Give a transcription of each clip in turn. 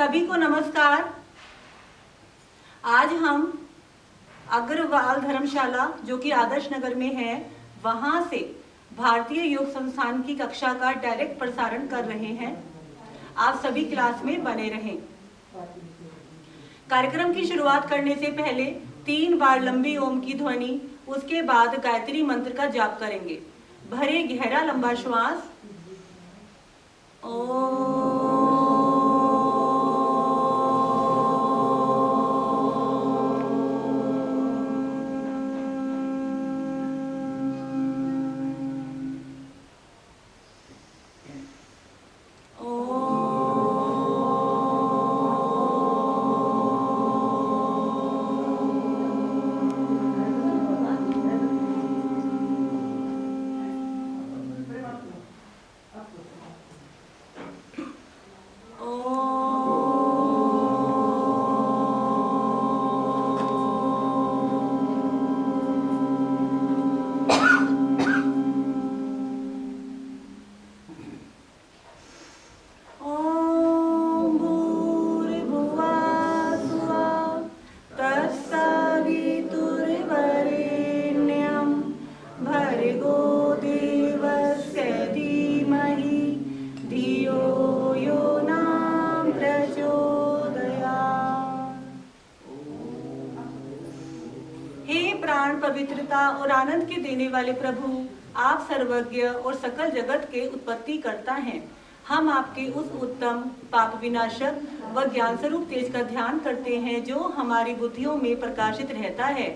सभी को नमस्कार। आज हम अग्रवाल धर्मशाला जो कि आदर्श नगर में है, वहां से भारतीय योग संस्थान की कक्षा का डायरेक्ट प्रसारण कर रहे हैं। आप सभी क्लास में बने रहें। कार्यक्रम की शुरुआत करने से पहले 3 बार लंबी ओम की ध्वनि, उसके बाद गायत्री मंत्र का जाप करेंगे। भरे गहरा लंबा श्वास। पवित्रता और आनंद के देने वाले प्रभु, आप सर्वज्ञ और सकल जगत के उत्पत्ति करता हैं। हम आपके उस उत्तम पाप विनाशक व ज्ञान स्वरूप तेज का ध्यान करते हैं जो हमारी बुद्धियों में प्रकाशित रहता है।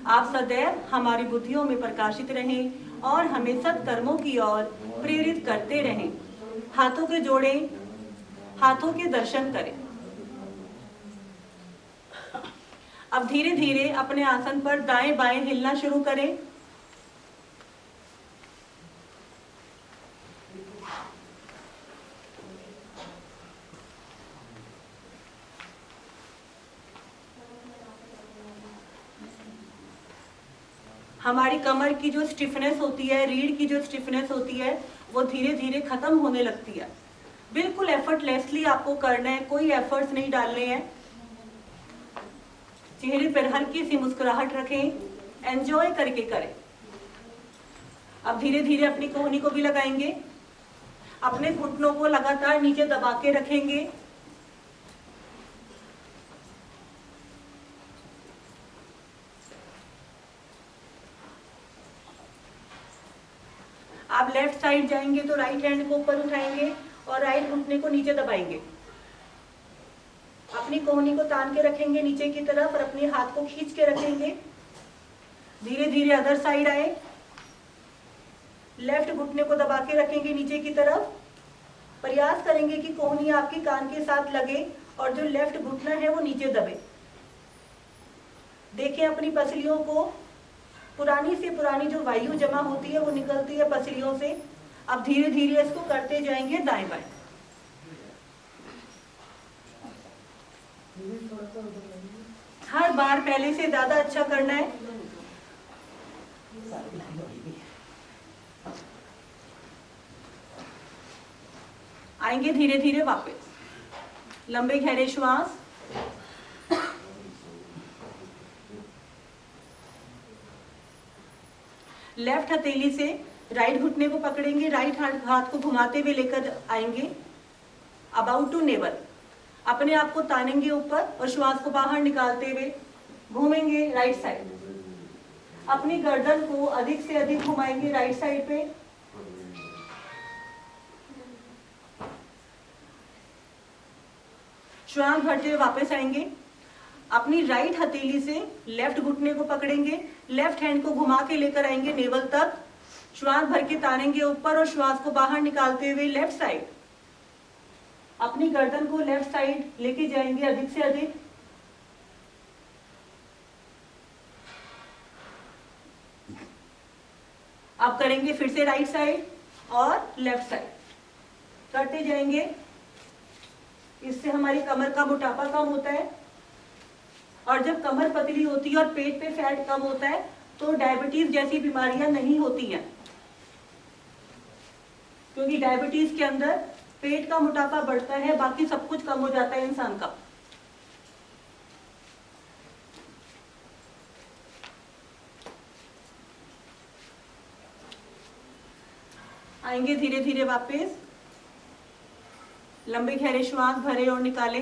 आप सदैव हमारी बुद्धियों में प्रकाशित रहें और हमें सत्कर्मों की ओर प्रेरित करते रहें। हाथों के जोड़ें, हाथों के दर्शन करें। अब धीरे धीरे अपने आसन पर दाएं बाएं हिलना शुरू करें। हमारी कमर की जो स्टिफनेस होती है, रीढ़ की जो स्टिफनेस होती है, वो धीरे धीरे खत्म होने लगती है। बिल्कुल एफर्टलेसली आपको करना है, कोई एफर्ट्स नहीं डालने हैं। चेहरे पर हल्की सी मुस्कुराहट रखें, एंजॉय करके करें। अब धीरे धीरे अपनी कोहनी को भी लगाएंगे। अपने घुटनों को लगातार नीचे दबा के रखेंगे। आप लेफ्ट साइड जाएंगे तो राइट हैंड को ऊपर उठाएंगे और राइट घुटने को नीचे दबाएंगे। अपनी कोहनी को तान के रखेंगे नीचे की तरफ और अपने हाथ को खींच के रखेंगे। धीरे धीरे अदर साइड आए। लेफ्ट घुटने को दबा के रखेंगे नीचे की तरफ। प्रयास करेंगे कि कोहनी आपकी कान के साथ लगे और जो लेफ्ट घुटना है वो नीचे दबे। देखें अपनी पसलियों को, पुरानी से पुरानी जो वायु जमा होती है वो निकलती है पसलियों से। अब धीरे धीरे इसको करते जाएंगे दाएं बाएं। हर बार पहले से ज्यादा अच्छा करना है। आएंगे धीरे धीरे वापस। लंबे गहरे श्वास। लेफ्ट हथेली से राइट घुटने को पकड़ेंगे, राइट हाथ को घुमाते हुए लेकर आएंगे अबाउट टू नेवल। अपने आप को तानेंगे ऊपर और श्वास को बाहर निकालते हुए घूमेंगे राइट साइड। अपनी गर्दन को अधिक से अधिक घुमाएंगे राइट साइड पे। श्वास भरते हुए वापस आएंगे। अपनी राइट हथेली से लेफ्ट घुटने को पकड़ेंगे, लेफ्ट हैंड को घुमा के लेकर आएंगे नेवल तक। श्वास भर के तानेंगे ऊपर और श्वास को बाहर निकालते हुए लेफ्ट साइड। अपनी गर्दन को लेफ्ट साइड लेके जाएंगे अधिक से अधिक। अब करेंगे फिर से राइट साइड और लेफ्ट साइड करते जाएंगे। इससे हमारी कमर का मोटापा कम होता है और जब कमर पतली होती है और पेट पे फैट कम होता है तो डायबिटीज जैसी बीमारियां नहीं होती हैं, क्योंकि डायबिटीज के अंदर पेट का मोटापा बढ़ता है, बाकी सब कुछ कम हो जाता है इंसान का। आएंगे धीरे धीरे वापस, लंबे गहरे श्वास भरे और निकाले।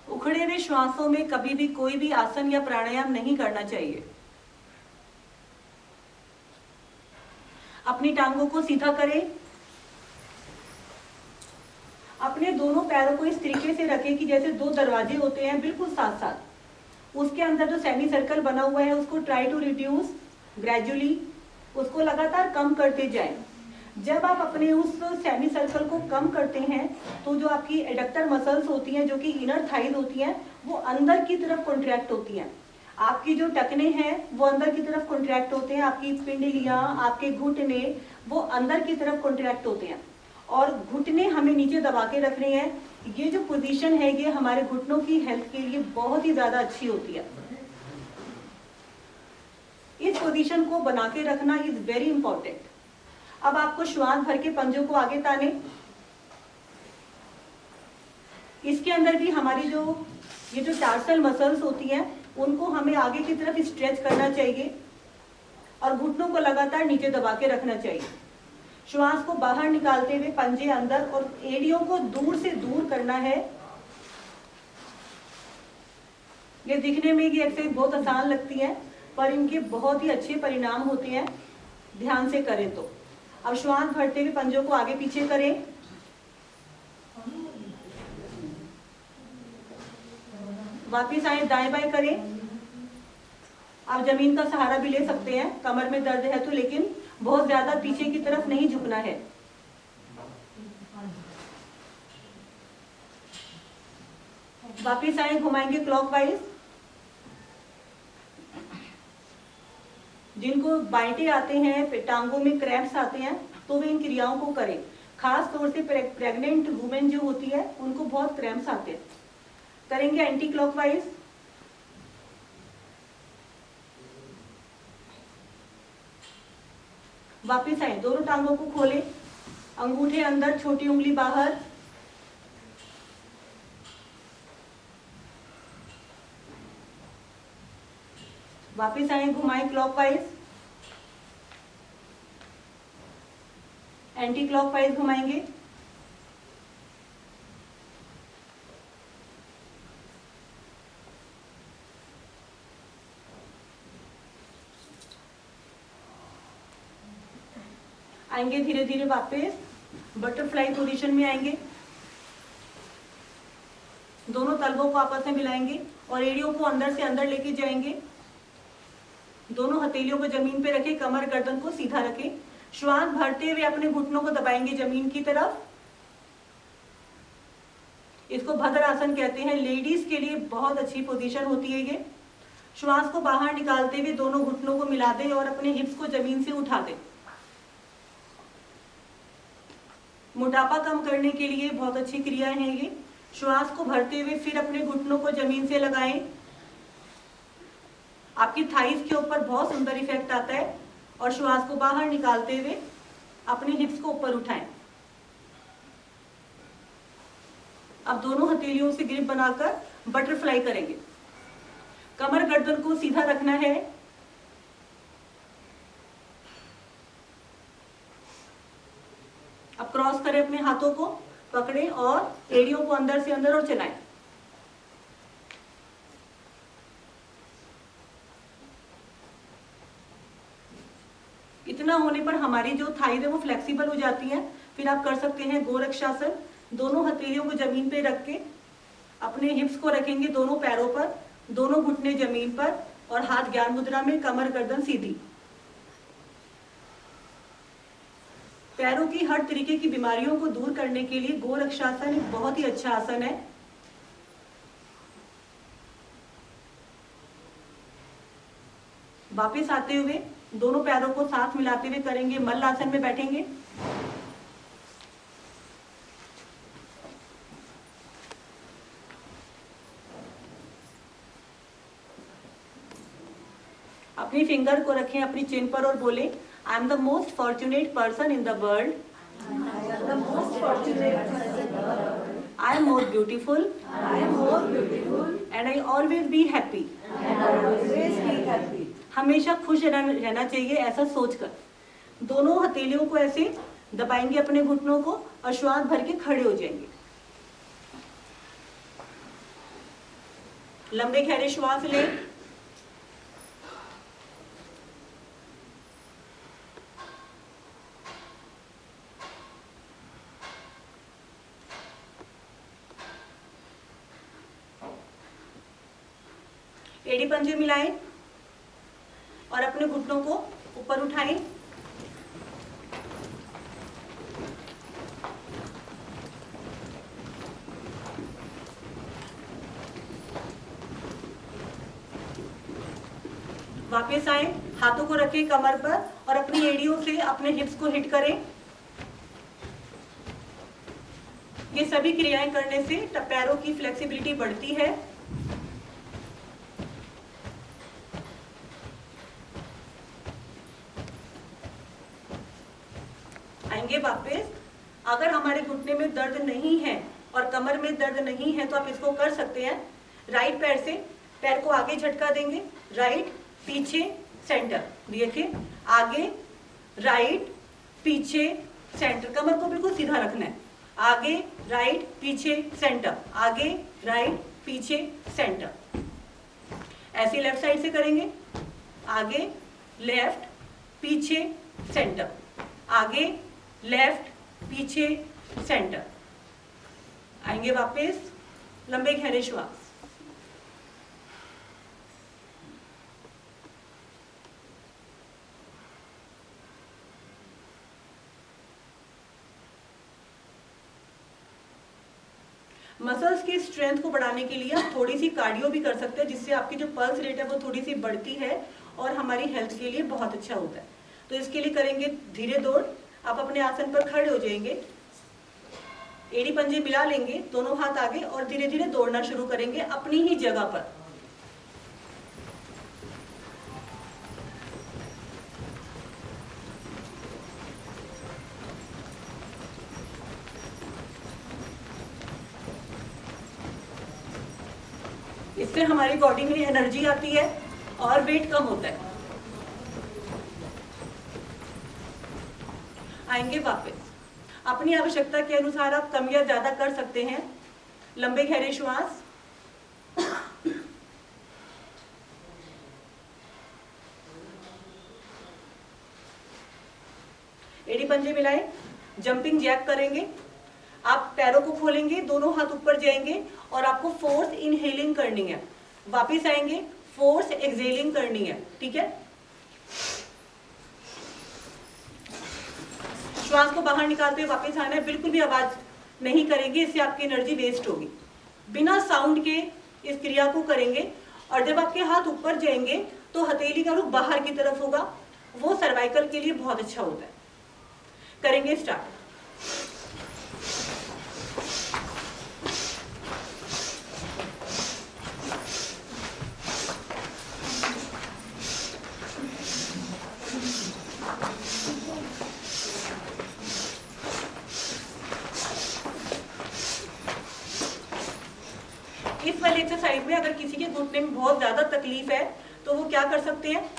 उखड़े हुए श्वासों में कभी भी कोई भी आसन या प्राणायाम नहीं करना चाहिए। अपनी टांगों को सीधा करें, अपने दोनों पैरों को इस तरीके से रखें कि जैसे दो दरवाजे होते हैं बिल्कुल साथ साथ। उसके अंदर जो सेमी सर्कल बना हुआ है उसको ट्राई टू रिड्यूस ग्रेजुअली, उसको लगातार कम करते जाएं। जब आप अपने उस सेमी सर्कल को कम करते हैं तो जो आपकी एडक्टर मसल्स होती हैं, जो कि इनर थाइज होती हैं, वो अंदर की तरफ कॉन्ट्रैक्ट होती हैं। आपकी जो टखने हैं वो अंदर की तरफ कॉन्ट्रैक्ट होते हैं, आपकी पिंडलियां, आपके घुटने वो अंदर की तरफ कॉन्ट्रैक्ट होते हैं, और घुटने हमें नीचे दबा के रखने हैं। ये जो पोजीशन है ये हमारे घुटनों की हेल्थ के लिए बहुत ही ज्यादा अच्छी होती है। इस पोजीशन को बना के रखना इज वेरी इंपॉर्टेंट। अब आपको श्वास भर के पंजों को आगे ताने। इसके अंदर भी हमारी ये जो टार्सल मसल्स होती हैं उनको हमें आगे की तरफ स्ट्रेच करना चाहिए और घुटनों को लगातार नीचे दबा के रखना चाहिए। श्वास को बाहर निकालते हुए पंजे अंदर और एड़ियों को दूर से दूर करना है। ये दिखने में ये एक्सरसाइज बहुत आसान लगती है पर इनके बहुत ही अच्छे परिणाम होते हैं ध्यान से करें तो। अब श्वास भरते हुए पंजों को आगे पीछे करें। वापिस आए, दाएं बाएं करें। आप जमीन का सहारा भी ले सकते हैं कमर में दर्द है तो, लेकिन बहुत ज्यादा पीछे की तरफ नहीं झुकना है। वापिस आए, घुमाएंगे क्लॉकवाइज। जिनको बाइटे आते हैं, टांगों में क्रैम्प्स आते हैं, तो वे इन क्रियाओं को करें। खास तौर से प्रेग्नेंट वुमेन जो होती है उनको बहुत क्रैम्प्स आते हैं। करेंगे एंटी क्लॉकवाइज। वापिस आए, दोनों टांगों को खोलें, अंगूठे अंदर, छोटी उंगली बाहर। वापिस आए, घुमाएं क्लॉकवाइज, एंटी क्लॉकवाइज घुमाएंगे। आएंगे धीरे धीरे वापस बटरफ्लाई पोजीशन में आएंगे। दोनों तलवों को आपस में मिलाएंगे और एड़ियों को अंदर से अंदर लेके जाएंगे। दोनों हथेलियों को जमीन पे रखें, कमर गर्दन को सीधा रखें। श्वास भरते हुए अपने घुटनों को दबाएंगे जमीन की तरफ। इसको भद्रासन कहते हैं। लेडीज के लिए बहुत अच्छी पोजीशन होती है ये। श्वास को बाहर निकालते हुए दोनों घुटनों को मिला दें और अपने हिप्स को जमीन से उठा दें। मोटापा कम करने के लिए बहुत अच्छी क्रिया है ये। श्वास को भरते हुए फिर अपने घुटनों को जमीन से लगाएं। आपकी थाइस के ऊपर बहुत सुंदर इफेक्ट आता है। और श्वास को बाहर निकालते हुए अपने हिप्स को ऊपर उठाएं। अब दोनों हथेलियों से ग्रिप बनाकर बटरफ्लाई करेंगे। कमर गर्दन को सीधा रखना है। अब क्रॉस करें, अपने हाथों को पकड़ें और एड़ियों को अंदर से अंदर और चलाएं। इतना होने पर हमारी जो थाइज है वो फ्लेक्सिबल हो जाती है। फिर आप कर सकते हैं गोरक्षासन। दोनों हथेलियों को जमीन पे रख के अपने हिप्स को रखेंगे दोनों पैरों पर, दोनों घुटने जमीन पर और हाथ ज्ञान मुद्रा में, कमर गर्दन सीधी। पैरों की हर तरीके की बीमारियों को दूर करने के लिए गोरक्षासन एक बहुत ही अच्छा आसन है। वापस आते हुए दोनों पैरों को साथ मिलाते हुए करेंगे, मल्ल आसन में बैठेंगे। अपनी फिंगर को रखें अपनी चिन पर और बोले, I am the most fortunate person in the world, I am more beautiful and I always be happy. हमेशा खुश रहना चाहिए, ऐसा सोचकर दोनों हथेलियों को ऐसे दबाएंगे अपने घुटनों को और श्वास भर के खड़े हो जाएंगे। लंबे गहरे श्वास लें। एड़ी पंजे मिलाएं और अपने घुटनों को ऊपर उठाएं। वापस आए, हाथों को रखें कमर पर और अपनी एड़ियों से अपने हिप्स को हिट करें। ये सभी क्रियाएं करने से पैरों की फ्लेक्सिबिलिटी बढ़ती है। आएंगे वापस। अगर हमारे घुटने में दर्द नहीं है और कमर में दर्द नहीं है तो आप इसको कर सकते हैं। राइट पैर से पैर को आगे झटका देंगे, राइट पीछे सेंटर, देखिए आगे राइट पीछे सेंटर, कमर को बिल्कुल सीधा रखना है। आगे राइट पीछे सेंटर, आगे राइट पीछे सेंटर। ऐसे लेफ्ट साइड से करेंगे, आगे लेफ्ट पीछे सेंटर, आगे लेफ्ट पीछे सेंटर। आएंगे वापस, लंबे गहरे श्वास। मसल्स की स्ट्रेंथ को बढ़ाने के लिए आप थोड़ी सी कार्डियो भी कर सकते हैं, जिससे आपकी जो पल्स रेट है वो थोड़ी सी बढ़ती है और हमारी हेल्थ के लिए बहुत अच्छा होता है। तो इसके लिए करेंगे धीरे दौड़। आप अपने आसन पर खड़े हो जाएंगे, एड़ी पंजे मिला लेंगे, दोनों हाथ आगे और धीरे धीरे दौड़ना शुरू करेंगे अपनी ही जगह पर। इससे हमारी बॉडी में एनर्जी आती है और वेट कम होता है। आएंगे वापस, अपनी आवश्यकता के अनुसार आप कम या ज्यादा कर सकते हैं। लंबे गहरे श्वास। एड़ी पंजे मिलाएं, जंपिंग जैक करेंगे। आप पैरों को खोलेंगे, दोनों हाथ ऊपर जाएंगे और आपको फोर्स इनहेलिंग करनी है। वापिस आएंगे, फोर्स एक्सहेलिंग करनी है, ठीक है। श्वास को बाहर निकालते हुए वापस आना है, बिल्कुल भी आवाज नहीं करेंगे, इससे आपकी एनर्जी वेस्ट होगी। बिना साउंड के इस क्रिया को करेंगे और जब आपके हाथ ऊपर जाएंगे तो हथेली का रुख बाहर की तरफ होगा, वो सर्वाइकल के लिए बहुत अच्छा होता है। करेंगे स्टार्ट। इस वाली एक्सरसाइज में अगर किसी के घुटने में बहुत ज्यादा तकलीफ है तो वो क्या कर सकते हैं,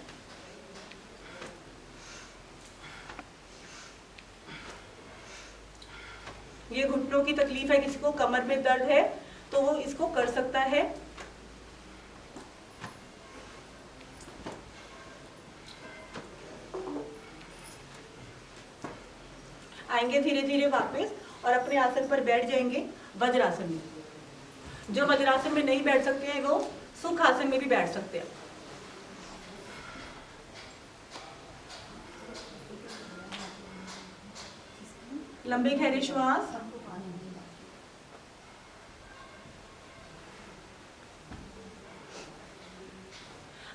ये घुटनों की तकलीफ है, किसी को कमर में दर्द है तो वो इसको कर सकता है। आएंगे धीरे धीरे वापस और अपने आसन पर बैठ जाएंगे वज्रासन में। जो वज्रासन में नहीं बैठ सकते हैं वो सुख आसन में भी बैठ सकते हैं। लंबे गहरे श्वास।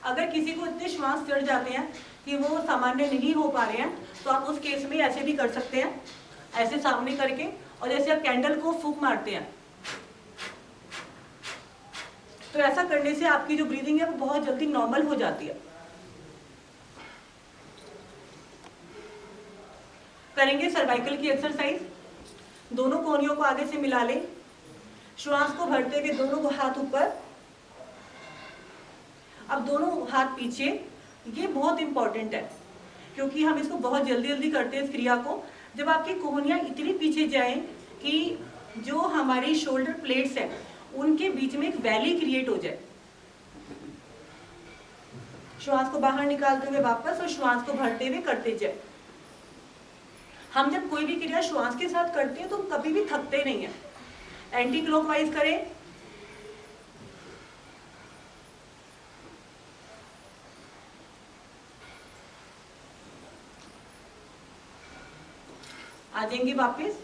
अगर किसी को इतने श्वास चढ़ जाते हैं कि वो सामान्य नहीं हो पा रहे हैं तो आप उस केस में ऐसे भी कर सकते हैं, ऐसे सामने करके, और जैसे आप कैंडल को फूंक मारते हैं तो ऐसा करने से आपकी जो ब्रीदिंग है वो बहुत जल्दी नॉर्मल हो जाती है। करेंगे सर्वाइकल की एक्सरसाइज। दोनों कोहनियों को आगे से मिला लें, श्वास को भरते हुए दोनों हाथ ऊपर, अब दोनों हाथ पीछे। ये बहुत इंपॉर्टेंट है क्योंकि हम इसको बहुत जल्दी जल्दी करते हैं इस क्रिया को। जब आपकी कोहनियां इतनी पीछे जाएं कि जो हमारी शोल्डर प्लेट्स है उनके बीच में एक वैली क्रिएट हो जाए, श्वास को बाहर निकालते हुए वापस और श्वास को भरते हुए करते जाए। हम जब कोई भी क्रिया श्वास के साथ करते हैं तो कभी भी थकते नहीं है। एंटी क्लॉकवाइज करें, आ जाएंगे वापस।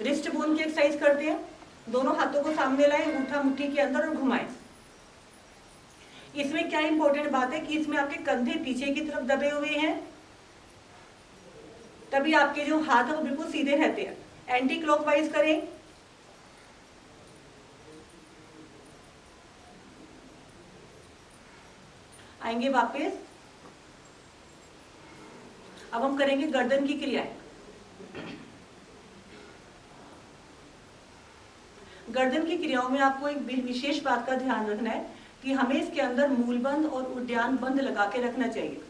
रिस्ट बोन की एक्सरसाइज करते हैं। दोनों हाथों को सामने लाएं, अंगूठा मुट्ठी के अंदर और घुमाएं। इसमें क्या इंपॉर्टेंट बात है कि इसमें आपके कंधे पीछे की तरफ दबे हुए हैं, तभी आपके जो हाथ है वो बिल्कुल सीधे रहते हैं। एंटी क्लॉकवाइज करें, आएंगे वापस। अब हम करेंगे गर्दन की क्रियाएं। गर्दन की क्रियाओं में आपको एक विशेष बात का ध्यान रखना है कि हमें इसके अंदर मूलबंद और उद्यान बंद लगा के रखना चाहिए।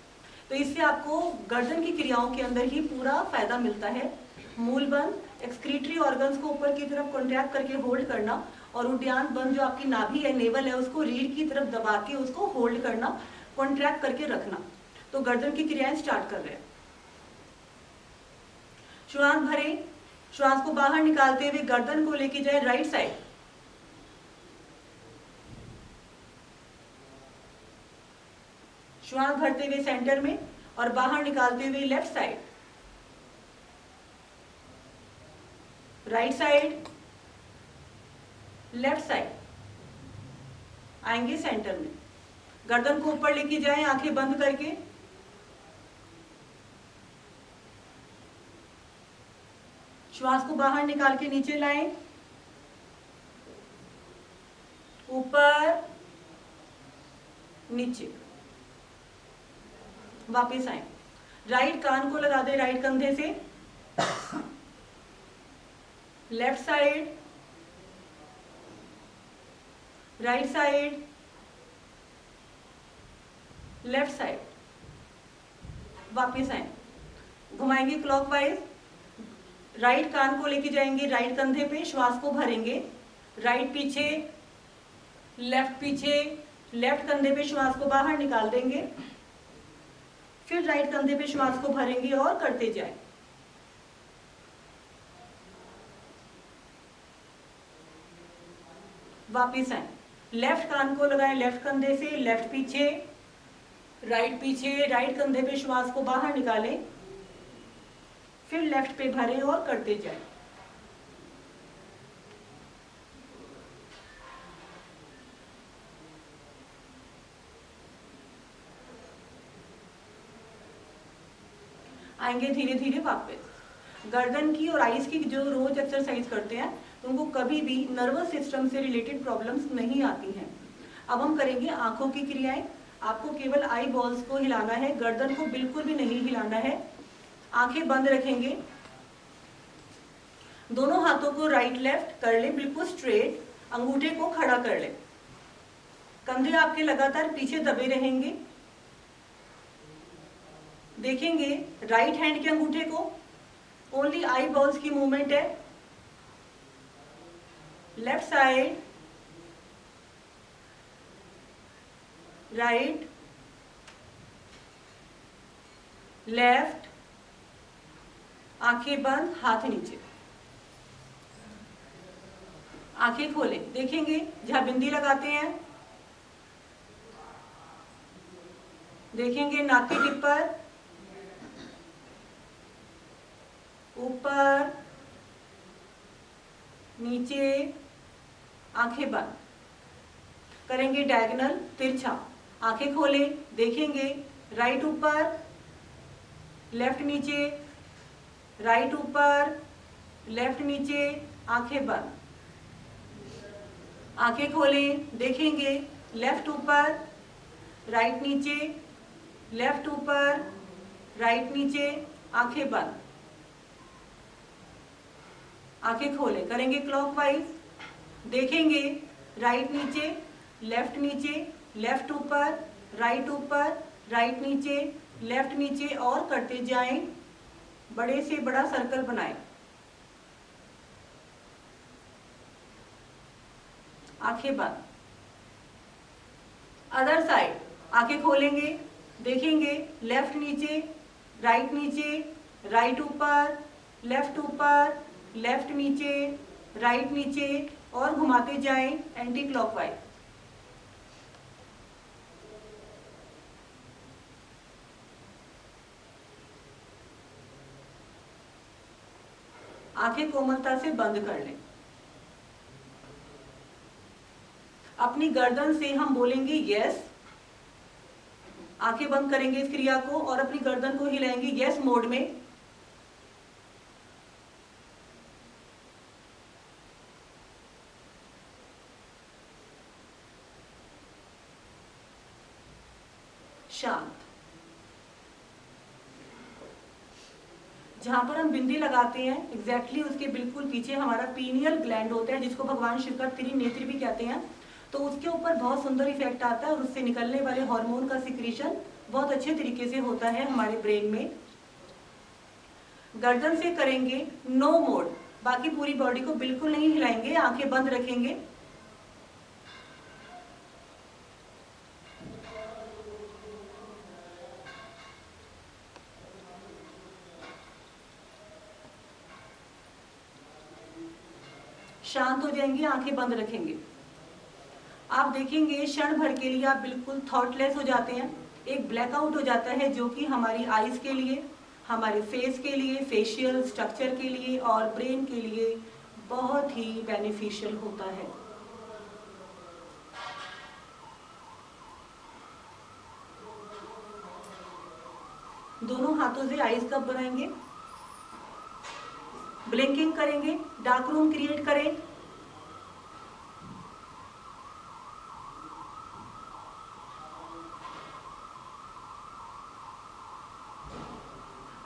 तो इससे आपको गर्दन की क्रियाओं के अंदर ही पूरा फायदा मिलता है। मूलबंद एक्सक्रीटरी ऑर्गन्स को ऊपर की तरफ कॉन्ट्रैक्ट करके होल्ड करना, और उद्यान बंद जो आपकी नाभि है, नेवल है, उसको रीढ़ की तरफ दबा के उसको होल्ड करना, कॉन्ट्रैक्ट करके रखना। तो गर्दन की क्रियाएं स्टार्ट कर रहे हैं। श्वास भरें, श्वास को बाहर निकालते हुए गर्दन को लेके जाए राइट साइड, श्वास भरते हुए सेंटर में और बाहर निकालते हुए left side, right side, left side, आएंगे सेंटर में। गर्दन को ऊपर लेके जाएं आंखें बंद करके, श्वास को बाहर निकाल के नीचे लाएं, ऊपर नीचे, वापस आए। राइट कान को लगा दे राइट कंधे से, left side, right side, left side, वापस आए। घुमाएंगे क्लॉकवाइज। राइट कान को लेके जाएंगे राइट कंधे पे, श्वास को भरेंगे, राइट पीछे, लेफ्ट पीछे, लेफ्ट कंधे पे श्वास को बाहर निकाल देंगे, फिर राइट कंधे पे श्वास को भरेंगे और करते जाएं। वापिस आए। लेफ्ट कान को लगाएं लेफ्ट कंधे से, लेफ्ट पीछे, राइट कंधे पे श्वास को बाहर निकालें, फिर लेफ्ट पे भरें और करते जाएं। आएंगे धीरे धीरे वापस। गर्दन की और आईज की जो रोज एक्सरसाइज करते हैं तो उनको कभी भी नर्वस सिस्टम से रिलेटेड प्रॉब्लम्स नहीं आती हैं। अब हम करेंगे आंखों की क्रियाएं। आपको केवल आई बॉल्स को हिलाना है, गर्दन को बिल्कुल भी नहीं हिलाना है। आंखें बंद रखेंगे, दोनों हाथों को राइट लेफ्ट कर ले, बिल्कुल स्ट्रेट, अंगूठे को खड़ा कर ले, कंधे आपके लगातार पीछे दबे रहेंगे। देखेंगे राइट हैंड के अंगूठे को, ओनली आई बॉल्स की मूवमेंट है। लेफ्ट साइड, राइट, लेफ्ट, आंखें बंद, हाथ नीचे। आंखें खोले, देखेंगे जहां बिंदी लगाते हैं, देखेंगे नाक की टिप पर, ऊपर नीचे, आंखें बंद। करेंगे डायगोनल तिरछा। आंखें खोले, देखेंगे राइट ऊपर, लेफ्ट नीचे, राइट ऊपर, लेफ्ट नीचे, आंखें बंद। आंखें खोले, देखेंगे लेफ्ट ऊपर, राइट नीचे, लेफ्ट ऊपर, राइट नीचे, आंखें बंद। आंखें खोले, करेंगे क्लॉकवाइज, देखेंगे राइट नीचे, लेफ्ट ऊपर, राइट नीचे, लेफ्ट नीचे, और करते जाएं। बड़े से बड़ा सर्कल बनाएं। आंखें बंद। अदर साइड, आंखें खोलेंगे, देखेंगे लेफ्ट नीचे, राइट ऊपर, लेफ्ट नीचे, राइट नीचे, और घुमाते जाएं एंटी क्लॉकवाइज। आंखें कोमलता से बंद कर लें। अपनी गर्दन से हम बोलेंगे यस, आंखें बंद करेंगे इस क्रिया को और अपनी गर्दन को हिलाएंगे यस मोड में। शांत। जहां पर हम बिंदी लगाते हैं एग्जैक्टली उसके बिल्कुल पीछे हमारा पीनियल ग्लैंड होता है, जिसको भगवान शिव का त्रिनेत्र भी कहते हैं। तो उसके ऊपर बहुत सुंदर इफेक्ट आता है और उससे निकलने वाले हार्मोन का सिक्रीशन बहुत अच्छे तरीके से होता है हमारे ब्रेन में। गर्दन से करेंगे नो मोड, बाकी पूरी बॉडी को बिल्कुल नहीं हिलाएंगे, आंखें बंद रखेंगे। शांत हो जाएंगे, आंखें बंद रखेंगे। आप देखेंगे क्षण भर के लिए आप बिल्कुल थॉटलेस हो जाते हैं, एक ब्लैकआउट हो जाता है, जो कि हमारी आईज के लिए, हमारे फेस के लिए, फेशियल स्ट्रक्चर के लिए और ब्रेन के लिए बहुत ही बेनिफिशियल होता है। दोनों हाथों से आईज कब बनाएंगे, ब्लिंकिंग करेंगे, डार्क रूम क्रिएट करें।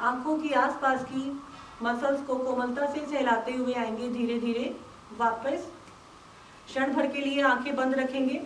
आंखों की आसपास की मसल्स को कोमलता से सहलाते हुए आएंगे धीरे धीरे वापस। क्षण भर के लिए आंखें बंद रखेंगे।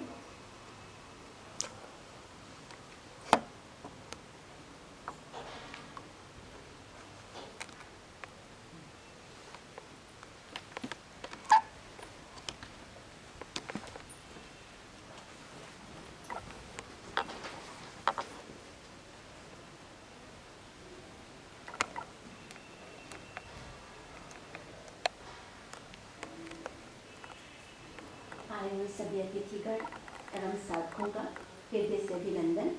आए हुए सभी अतिथिगण एवं साधकों का हृदय से अभिनंदन।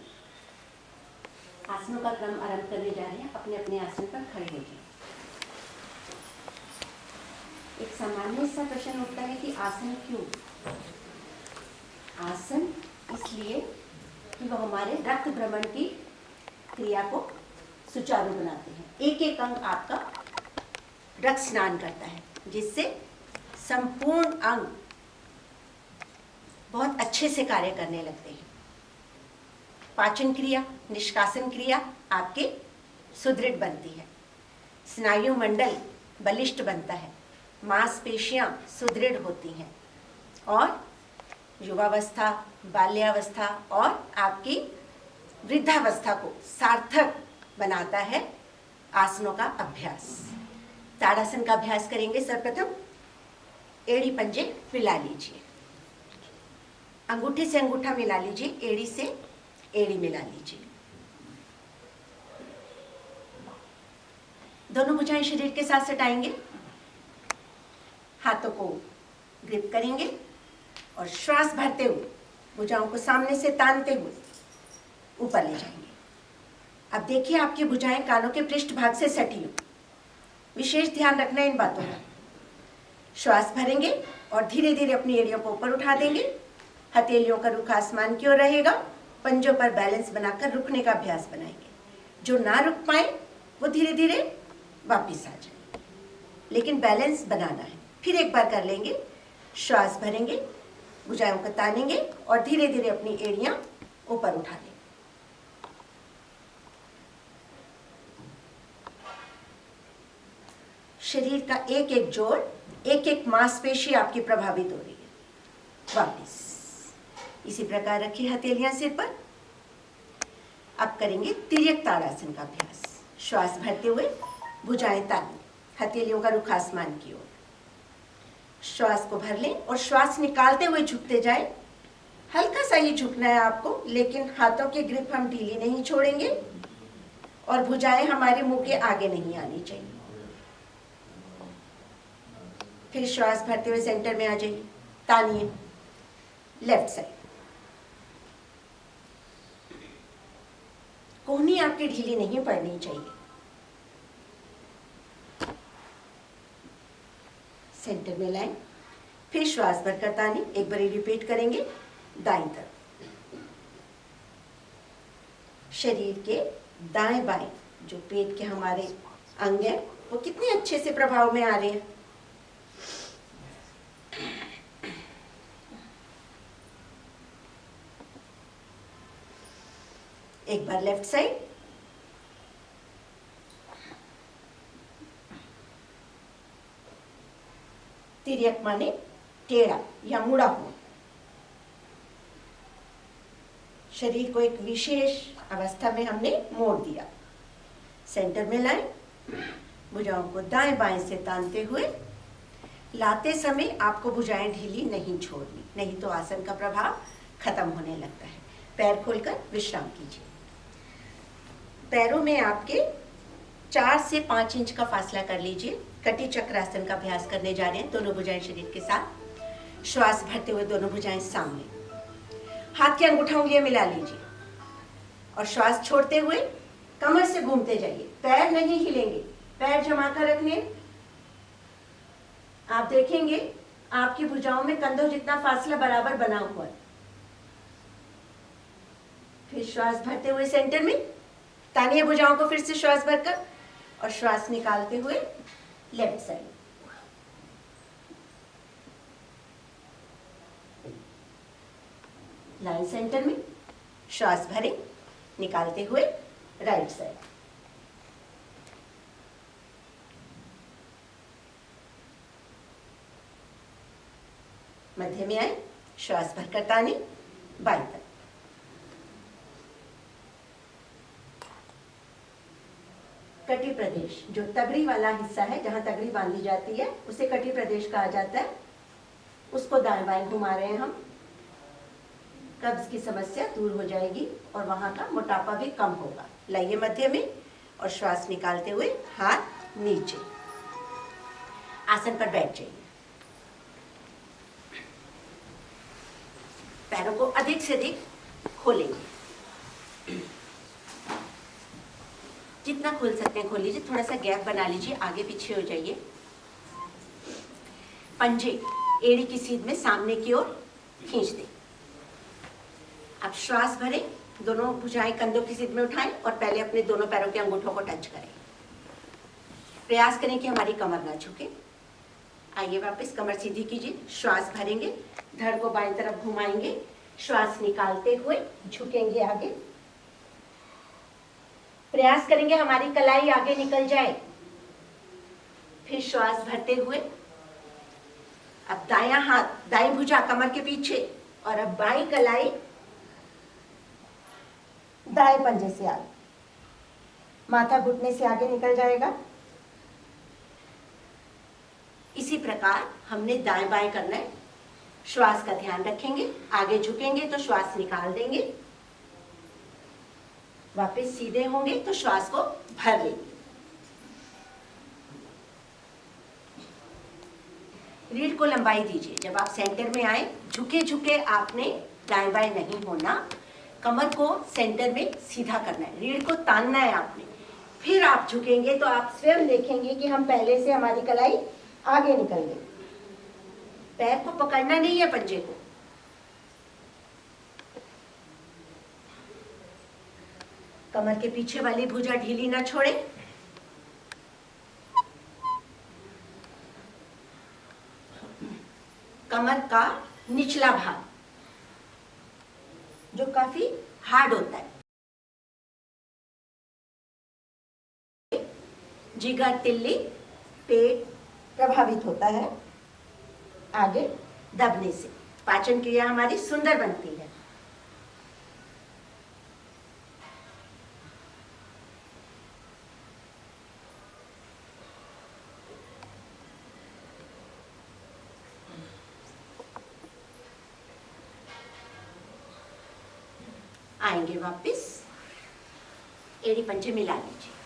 आसनों का क्रम आरंभ करने जा रहे हैं। अपने अपने आसन पर खड़े हो जाएं। एक सामान्य सा प्रश्न उठता है कि आसन क्यों? आसन इसलिए कि वह हमारे रक्त भ्रमण की क्रिया को सुचारू बनाते हैं। एक एक अंग आपका रक्त स्नान करता है, जिससे संपूर्ण अंग बहुत अच्छे से कार्य करने लगते हैं। पाचन क्रिया, निष्कासन क्रिया आपके सुदृढ़ बनती है, स्नायु मंडल बलिष्ठ बनता है, मांसपेशियां सुदृढ़ होती हैं और युवावस्था, बाल्यावस्था और आपकी वृद्धावस्था को सार्थक बनाता है आसनों का अभ्यास। ताड़ासन का अभ्यास करेंगे। सर्वप्रथम एड़ी पंजे मिला लीजिए, अंगूठे से अंगूठा मिला लीजिए, एड़ी से एड़ी मिला लीजिए। दोनों भुजाएं शरीर के साथ सटाएंगे, हाथों को ग्रिप करेंगे और श्वास भरते हुए भुजाओं को सामने से तानते हुए ऊपर ले जाएंगे। अब देखिए आपकी भुजाएं कानों के पृष्ठ भाग से सटी हो। विशेष ध्यान रखना इन बातों का। श्वास भरेंगे और धीरे धीरे अपनी एड़ियों को ऊपर उठा देंगे। हथेलियों का रुख आसमान की ओर रहेगा। पंजों पर बैलेंस बनाकर रुकने का अभ्यास बनाएंगे। जो ना रुक पाए वो धीरे धीरे वापिस आ जाए, लेकिन बैलेंस बनाना है। फिर एक बार कर लेंगे। श्वास भरेंगे, भुजाओं को तानेंगे और धीरे धीरे अपनी एड़ियां ऊपर उठा लेंगे। शरीर का एक एक जोड़ एक एक मांसपेशी आपकी प्रभावित हो रही है। वापस इसी प्रकार रखिए हथेलियां सिर पर। अब करेंगे तिर्यक ताड़ासन का अभ्यास। श्वास भरते हुए भुजाएं तानी, हथेलियों का रुख आसमान की ओर। श्वास को भर लें और श्वास निकालते हुए झुकते जाएं। हल्का सा ही झुकना है आपको, लेकिन हाथों की ग्रिप हम ढीली नहीं छोड़ेंगे और भुजाएं हमारे मुंह के आगे नहीं आनी चाहिए। फिर श्वास भरते हुए सेंटर में आ जाइए, तानिए लेफ्ट साइड। कोहनी आपकी ढीली नहीं पड़नी चाहिए। सेंटर में लाएं, फिर श्वास भरकर तानी, एक बार रिपीट करेंगे दाईं तरफ। शरीर के दाएं बाएं जो पेट के हमारे अंग हैं वो कितने अच्छे से प्रभाव में आ रहे हैं। एक बार लेफ्ट साइड, तिर्यक माने टेढ़ा या मुड़ा हुआ। शरीर को एक विशेष अवस्था में हमने मोड़ दिया। सेंटर में लाएं, भुजाओं को दाएं बाएं से तानते हुए। लाते समय आपको भुजाएं ढीली नहीं छोड़नी, नहीं तो आसन का प्रभाव खत्म होने लगता है। पैर खोलकर विश्राम कीजिए। पैरों में आपके 4 से 5 इंच का फासला कर लीजिए। कटी चक्रासन का अभ्यास करने जा रहे हैं। दोनों भुजाएं शरीर के साथ। श्वास भरते हुए दोनों भुजाएं सामने, हाथ के अंगूठा उंगलियां मिला लीजिए और श्वास छोड़ते हुए कमर से घूमते जाइए। पैर नहीं हिलेंगे, पैर जमा कर रखने। आप देखेंगे आपकी भुजाओं में कंधों जितना फासला बराबर बना हुआ है। फिर श्वास भरते हुए सेंटर में तानिए भुजाओं को, फिर से श्वास भरकर और श्वास निकालते हुए लेफ्ट साइड। लाइन सेंटर में श्वास भरें, निकालते हुए राइट साइड। मध्य में आए, श्वास भरकर ताने बाईं तरफ। कटी प्रदेश जो तगड़ी वाला हिस्सा है, जहां तगड़ी बांधी जाती है, उसे कटी प्रदेश कहा जाता है। उसको दाएं बाएं घुमा रहे हैं हम। कब्ज की समस्या दूर हो जाएगी और वहां का मोटापा भी कम होगा। लाइए मध्य में और श्वास निकालते हुए हाथ नीचे। आसन पर बैठ जाइए। पैरों को अधिक से अधिक खोलेंगे, जितना खोल सकते हैं खोल लीजिए। थोड़ा सा गैप बना लीजिए, आगे पीछे हो जाइए। पंजे एड़ी की सीध में सामने की ओर खींच दें। अब श्वास भरें, दोनों भुजाएं कंधों की सीध में उठाएं और पहले अपने दोनों पैरों के अंगूठों को टच करें। प्रयास करें कि हमारी कमर ना झुके। आइए वापस कमर सीधी कीजिए। श्वास भरेंगे, धड़ को बाईं तरफ घुमाएंगे। श्वास निकालते हुए झुकेंगे आगे। प्रयास करेंगे हमारी कलाई आगे निकल जाए। फिर श्वास भरते हुए अब दायां हाथ, दाईं भुजा कमर के पीछे और अब बाईं कलाई दाएं पंजे से आगे। माथा घुटने से आगे निकल जाएगा। इसी प्रकार हमने दाएं बाएं करना है। श्वास का ध्यान रखेंगे। आगे झुकेंगे तो श्वास निकाल देंगे। वापस सीधे होंगे तो श्वास को भर लेंगे। रीढ़ को लंबाई दीजिए। जब आप सेंटर में आए, झुके झुके आपने दाएं बाएं नहीं होना। कमर को सेंटर में सीधा करना है, रीढ़ को तानना है आपने। फिर आप झुकेंगे तो आप स्वयं देखेंगे कि हम पहले से हमारी कलाई आगे निकल गई। पैर को पकड़ना नहीं है, पंजे को। कमर के पीछे वाली भुजा ढीली ना छोड़े। कमर का निचला भाग जो काफी हार्ड होता है, जिगर, तिल्ली, पेट प्रभावित होता है। आगे दबने से पाचन क्रिया हमारी सुंदर बनती है। आएंगे वापस, एड़ी पंजे मिला लीजिए।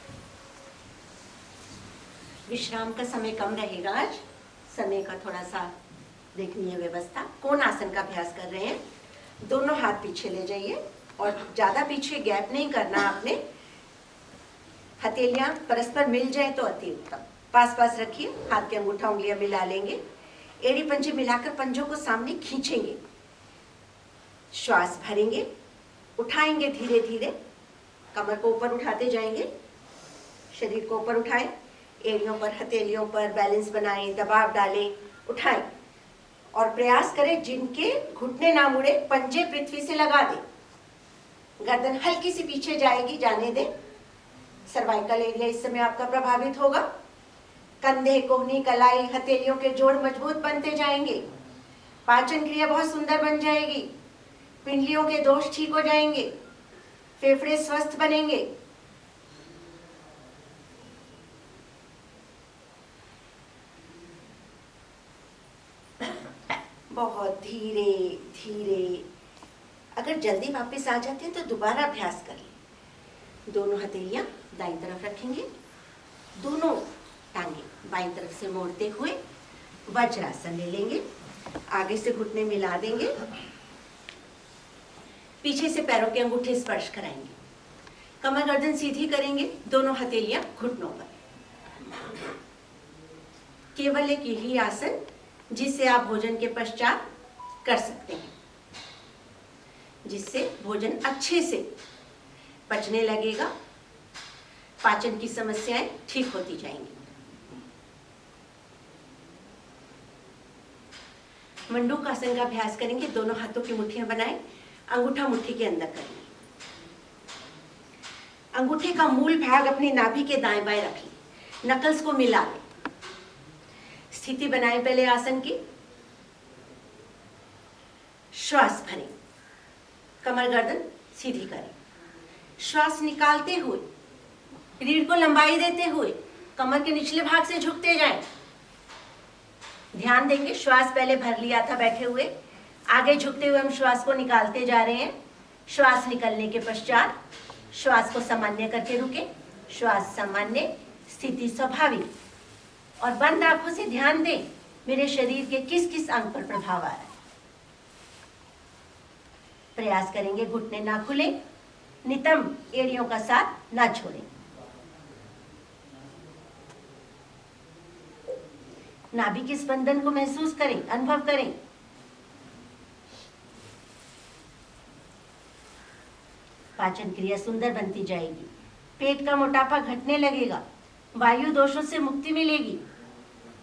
विश्राम का समय कम रहेगा आज, समय का थोड़ा सा देखनी है व्यवस्था। कोण आसन का अभ्यास कर रहे हैं। दोनों हाथ पीछे ले जाइए और ज्यादा पीछे गैप नहीं करना आपने। हथेलियां परस्पर मिल जाए तो अति उत्तम। पास पास रखिए, हाथ के अंगूठा उंगलियां मिला लेंगे। एड़ी पंजे मिलाकर पंजों को सामने खींचेंगे। श्वास भरेंगे, उठाएंगे धीरे धीरे, कमर को ऊपर उठाते जाएंगे। शरीर को ऊपर उठाएं, एड़ियों पर हथेलियों पर बैलेंस बनाएं, दबाव डालें, उठाएं और प्रयास करें जिनके घुटने ना मुड़े पंजे पृथ्वी से लगा दें। गर्दन हल्की सी पीछे जाएगी, जाने दें। सर्वाइकल एरिया इस समय आपका प्रभावित होगा। कंधे, कोहनी, कलाई, हथेलियों के जोड़ मजबूत बनते जाएंगे। पाचन क्रिया बहुत सुंदर बन जाएगी। पिंडलियों के दोष ठीक हो जाएंगे। फेफड़े स्वस्थ बनेंगे। बहुत धीरे धीरे। अगर जल्दी वापस आ जाते हैं तो दोबारा अभ्यास कर लें। दोनों हथेलियां दाईं तरफ रखेंगे, दोनों टांगे बाईं तरफ से मोड़ते हुए वज्रासन ले लेंगे। आगे से घुटने मिला देंगे, पीछे से पैरों के अंगूठे स्पर्श कराएंगे। कमर गर्दन सीधी करेंगे, दोनों हथेलियां घुटनों पर। केवल एक यही आसन जिससे आप भोजन के पश्चात कर सकते हैं, जिससे भोजन अच्छे से पचने लगेगा, पाचन की समस्याएं ठीक होती जाएंगी। मंडूक आसन का अभ्यास करेंगे। दोनों हाथों की मुट्ठियां बनाएं, अंगूठा मुट्ठी के अंदर करें। अंगूठे का मूल भाग अपनी नाभि के दाएं बाएं रख लें, नकल्स को मिला लें। स्थिति बनाएं पहले आसन की। श्वास भरें, कमर गर्दन सीधी करें। श्वास निकालते हुए रीढ़ को लंबाई देते हुए कमर के निचले भाग से झुकते जाएं। ध्यान देंगे, श्वास पहले भर लिया था बैठे हुए, आगे झुकते हुए हम श्वास को निकालते जा रहे हैं। श्वास निकलने के पश्चात श्वास को सामान्य करके रुके। श्वास सामान्य, स्थिति स्वाभाविक। और बंद आंखों से ध्यान दें मेरे शरीर के किस किस अंग पर प्रभाव आ रहा है। प्रयास करेंगे घुटने ना खुले, नितंब एड़ियों का साथ ना छोड़ें। नाभि के स्पंदन को महसूस करें, अनुभव करें। पाचन क्रिया सुंदर बनती जाएगी। पेट का मोटापा घटने लगेगा। वायु दोषों से मुक्ति मिलेगी।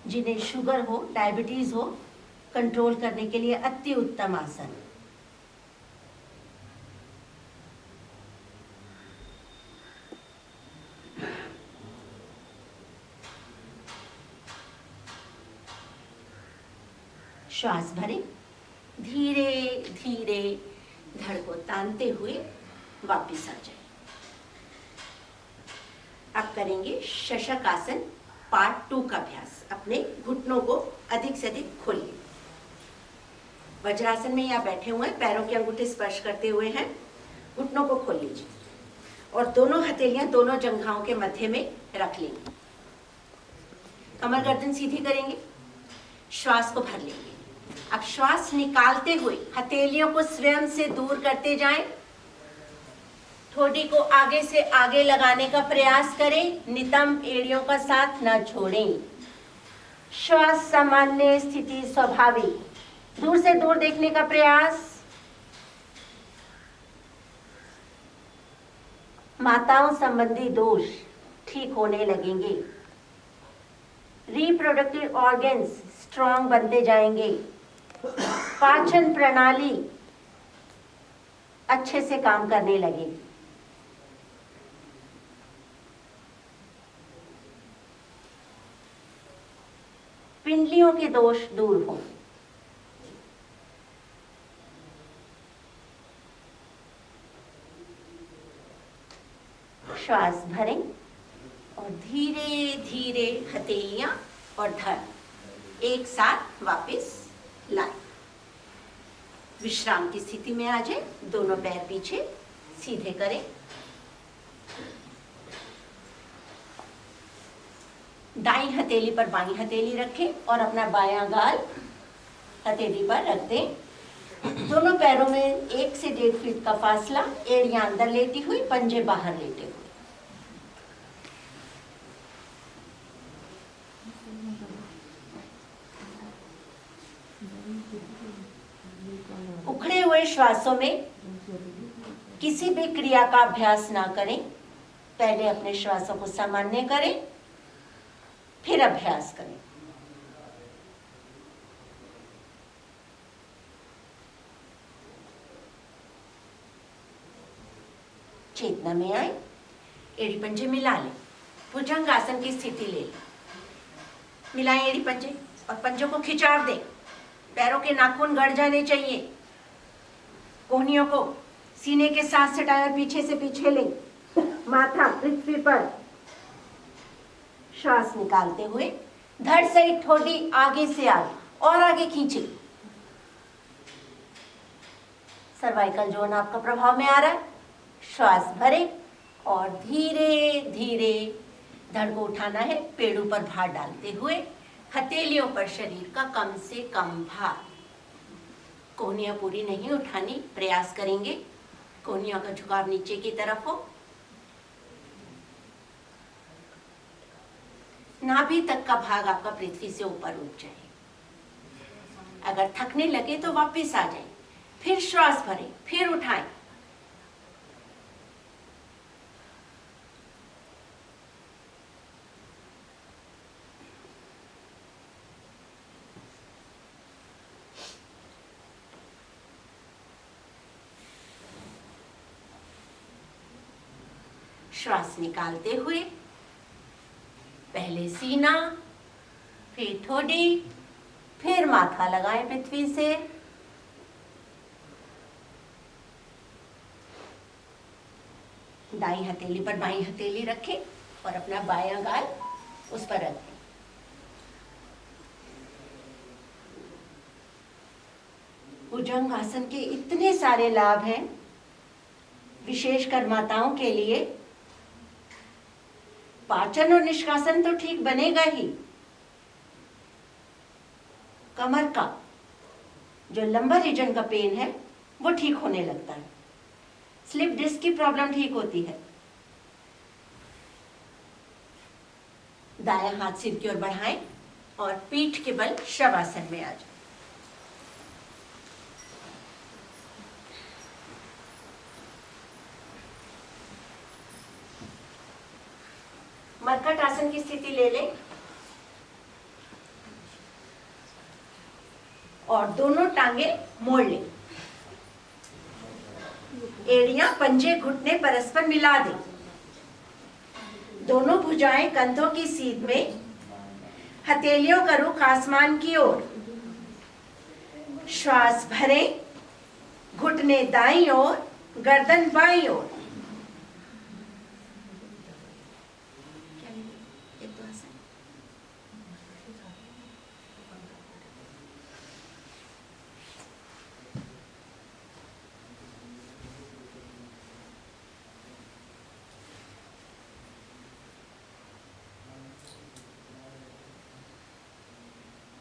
जिन्हें शुगर हो, डायबिटीज हो, कंट्रोल करने के लिए अति उत्तम आसन। श्वास भरें, धीरे धीरे धड़ को तानते हुए वापिस आ जाए। अब करेंगे शशक आसन पार्ट 2 का अभ्यास। अपने घुटनों को अधिक से अधिक खोलिए। वज्रासन में यहाँ बैठे हुए हैं, पैरों के अंगूठे स्पर्श करते हुए हैं। घुटनों को खोल लीजिए और दोनों हथेलियां दोनों जंघाओं के मध्य में रख लेंगे। कमर गर्दन सीधी करेंगे, श्वास को भर लेंगे। अब श्वास निकालते हुए हथेलियों को स्वयं से दूर करते जाएं। ठोडी को आगे से आगे लगाने का प्रयास करें, नितंब एड़ियों का साथ न छोड़ें। श्वास सामान्य, स्थिति स्वाभाविक। दूर से दूर देखने का प्रयास। माताओं संबंधी दोष ठीक होने लगेंगे। रिप्रोडक्टिव ऑर्गन्स स्ट्रॉन्ग बनते जाएंगे। पाचन प्रणाली अच्छे से काम करने लगेगी। पिंडलियों के दोष दूर हों। श्वास भरें और धीरे धीरे हथेलियां और धड़ एक साथ वापस लाएं। विश्राम की स्थिति में आ जाए। दोनों पैर पीछे सीधे करें। दाईं हथेली पर बाईं हथेली रखें और अपना बायां गाल हथेली पर रख दें। दोनों पैरों में 1 से 1.5 फीट का फासला, एड़ियां अंदर लेटी हुई, पंजे बाहर लेटे हुए। उखड़े हुए श्वासों में किसी भी क्रिया का अभ्यास ना करें। पहले अपने श्वासों को सामान्य करें, फिर अभ्यास करें। चेतना में आए, एड़ी पंजे मिला लें, भुजंग आसन की स्थिति ले लें। मिलाएं एड़ी पंजे और पंजों को खिंचाव दें। पैरों के नाखून गड़ जाने चाहिए। कोहनियों को सीने के साथ सटाएं और पीछे से पीछे लें। माथा पृथ्वी पर। श्वास निकालते हुए धड़ सहित ठोडी आगे से आगे और आगे खींचे। सर्वाइकल जोन आपका प्रभाव में आ रहा है। श्वास भरें और धीरे धीरे धड़ को उठाना है। पेड़ों पर भार डालते हुए हथेलियों पर शरीर का कम से कम भार। कोहनियां पूरी नहीं उठानी, प्रयास करेंगे। कोहनियों का झुकाव नीचे की तरफ हो। नाभि तक का भाग आपका पृथ्वी से ऊपर उठ जाए। अगर थकने लगे तो वापस आ जाए। फिर श्वास भरें, फिर उठाएं। श्वास निकालते हुए पहले सीना, फिर ठोडी, फिर माथा लगाएं पृथ्वी से। दाईं हथेली पर बाईं हथेली रखें और अपना बायां गाल उस पर रखें। भुजंग आसन के इतने सारे लाभ हैं, विशेषकर माताओं के लिए। पाचन और निष्कासन तो ठीक बनेगा ही। कमर का जो लंबर रीजन का पेन है वो ठीक होने लगता है। स्लिप डिस्क की प्रॉब्लम ठीक होती है। दायां हाथ सिर की ओर बढ़ाएं और पीठ के बल शवासन में आ जाए। मरकट आसन की स्थिति ले लें और दोनों टांगे मोड़ लें। एड़ियां, पंजे, घुटने परस्पर मिला दें। दोनों भुजाएं कंधों की सीध में, हथेलियों का रुख आसमान की ओर। श्वास भरें, घुटने दाईं ओर, गर्दन बाईं ओर।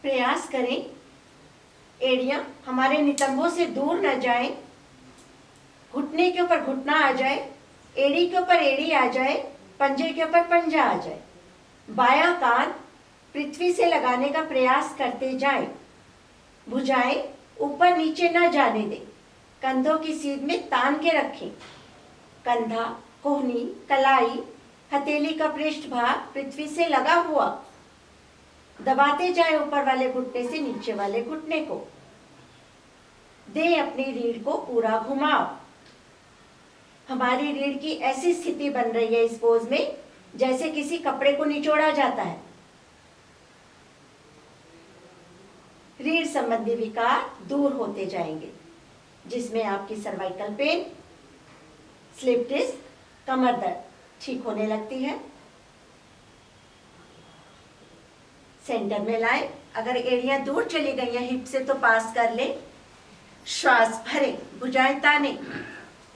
प्रयास करें एड़ियां हमारे नितंबों से दूर न जाएं। घुटने के ऊपर घुटना आ जाए, एड़ी के ऊपर एड़ी आ जाए, पंजे के ऊपर पंजा आ जाए। बायां कान पृथ्वी से लगाने का प्रयास करते जाएं। भुजाएं ऊपर नीचे न जाने दें। कंधों की सीध में तान के रखें। कंधा, कोहनी, कलाई, हथेली का पृष्ठ भाग पृथ्वी से लगा हुआ। दबाते जाए ऊपर वाले घुटने से नीचे वाले घुटने को। दे अपनी रीढ़ को पूरा घुमाओ। हमारी रीढ़ की ऐसी स्थिति बन रही है इस पोज में जैसे किसी कपड़े को निचोड़ा जाता है। रीढ़ संबंधी विकार दूर होते जाएंगे, जिसमें आपकी सर्वाइकल पेन, स्लिप डिस्क, कमर दर्द ठीक होने लगती है। सेंटर में लाए। अगर एड़ियां दूर चली गई हैं हिप से तो पास कर ले। श्वास भरे, भुजाएं ताने,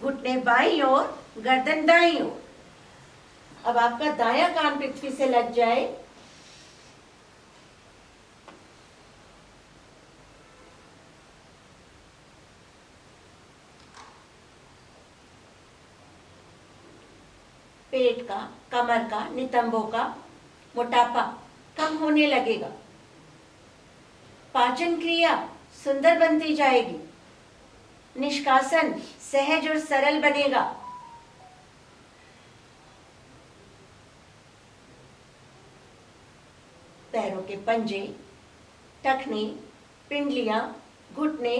घुटने बाईं ओर, गर्दन दाईं ओर। अब आपका दायां कान पृथ्वी से लग जाए। पेट का, कमर का, नितंबों का मोटापा कम होने लगेगा। पाचन क्रिया सुंदर बनती जाएगी। निष्कासन सहज और सरल बनेगा। पैरों के पंजे, टखने, पिंडलियां, घुटने,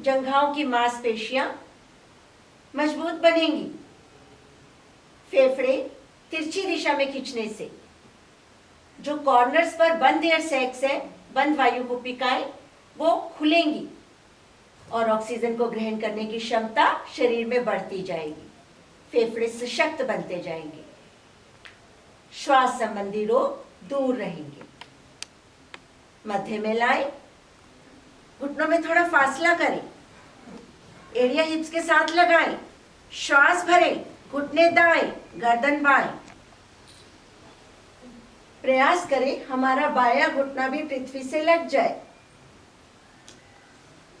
जंघाओं की मांसपेशियां मजबूत बनेंगी। फेफड़े तिरछी दिशा में खींचने से जो कॉर्नर्स पर बंद एयर सैक्स है, बंद वायु कुपिकाएं, वो खुलेंगी और ऑक्सीजन को ग्रहण करने की क्षमता शरीर में बढ़ती जाएगी। फेफड़े सशक्त बनते जाएंगे। श्वास संबंधी रोग दूर रहेंगे। मध्य में लाए। घुटनों में थोड़ा फासला करें। एड़िया हिप्स के साथ लगाएं। श्वास भरें। घुटने दाएं, गर्दन बाएं। प्रयास करें हमारा बायां घुटना भी पृथ्वी से लग जाए।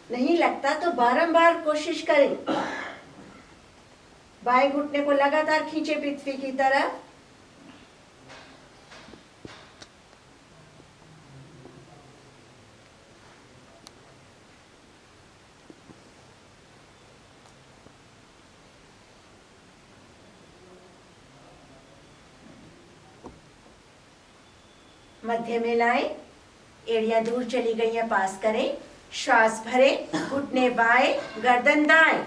नहीं लगता तो बारंबार कोशिश करें। बाएं घुटने को लगातार खींचे पृथ्वी की तरफ। मध्य में लाएं। एड़ियां दूर चली गई हैं, पास करें। श्वास भरे, घुटने बाएं, गर्दन दाएं।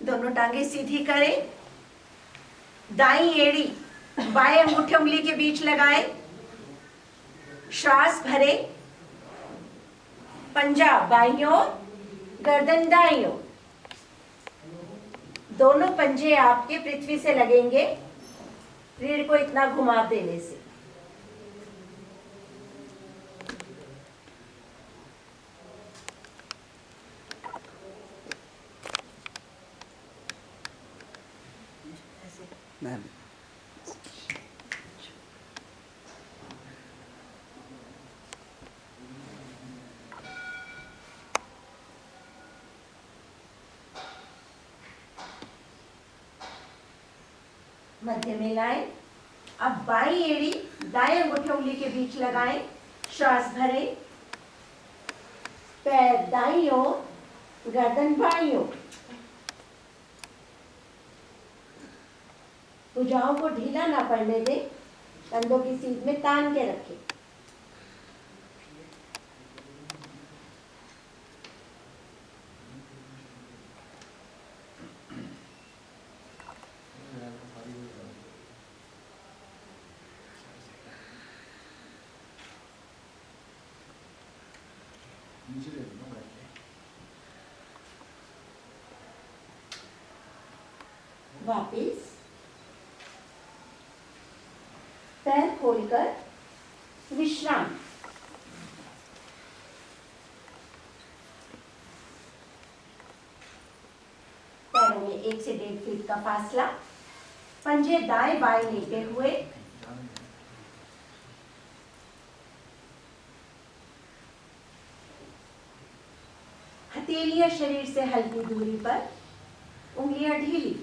दोनों टांगे सीधी करें। दाईं एड़ी बाएं अंगूठे उंगली के बीच लगाएं। श्वास भरे। पंजा बाईं ओर, गर्दन दाईं ओर। दोनों पंजे आपके पृथ्वी से लगेंगे रीढ़ को इतना घुमा देने से। मैम मध्य में लाएं। अब बाईं एड़ी दाएं अंगूठे उंगली के बीच लगाएं। श्वास भरें। पैर दाईं ओर, गर्दन बाईं ओर। भुजाओं को ढीला ना पड़ने दें। कंधों की सीध में तान के रखें। वापिस पैर खोलकर विश्राम। पैरों में 1 से 1.5 फीट का फासला। पंजे दाएं बाएं लेटे हुए। हथेलियां शरीर से हल्की दूरी पर, उंगलियां ढीली।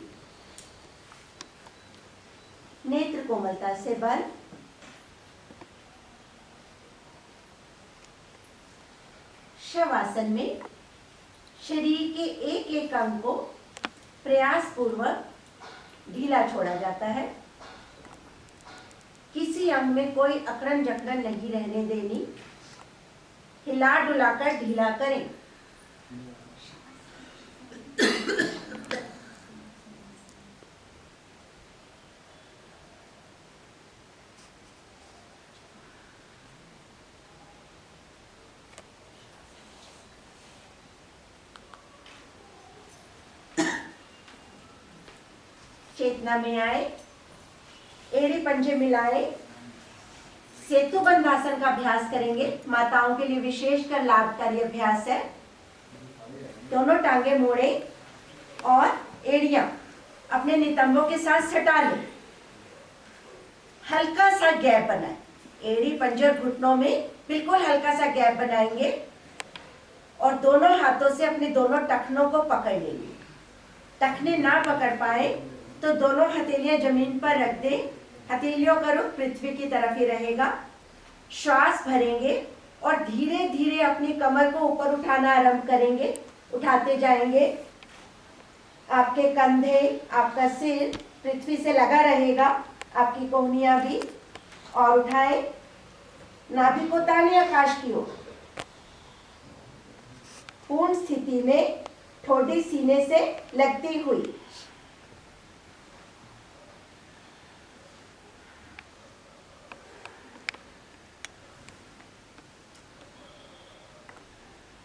नेत्र कोमलता से बंद। शवासन में शरीर के एक एक अंग को प्रयास पूर्वक ढीला छोड़ा जाता है। किसी अंग में कोई अकड़न जकड़न नहीं रहने देनी। हिला डुलाकर ढीला करें। चेतना में आए, एड़ी पंजे मिलाए, सेतु बंध आसन का अभ्यास करेंगे। माताओं के लिए विशेषकर लाभकारी अभ्यास है। दोनों टांगे मोड़े और एड़ियां अपने नितंबों के साथ सटा लें। हल्का सा गैप बनाएं। एड़ी पंजर घुटनों में बिल्कुल हल्का सा गैप बनाएंगे और दोनों हाथों से अपने दोनों टखनों को पकड़ लेंगे। टखने ना पकड़ पाए तो दोनों हथेलियां जमीन पर रख दें। हथेलियों का रुख पृथ्वी की तरफ ही रहेगा। श्वास भरेंगे और धीरे धीरे अपनी कमर को ऊपर उठाना आरंभ करेंगे। उठाते जाएंगे। आपके कंधे, आपका सिर पृथ्वी से लगा रहेगा, आपकी कोहनियां भी। और उठाए, नाभि को ताने आकाश की ओर। पूर्ण स्थिति में ठोडी सीने से लगती हुई।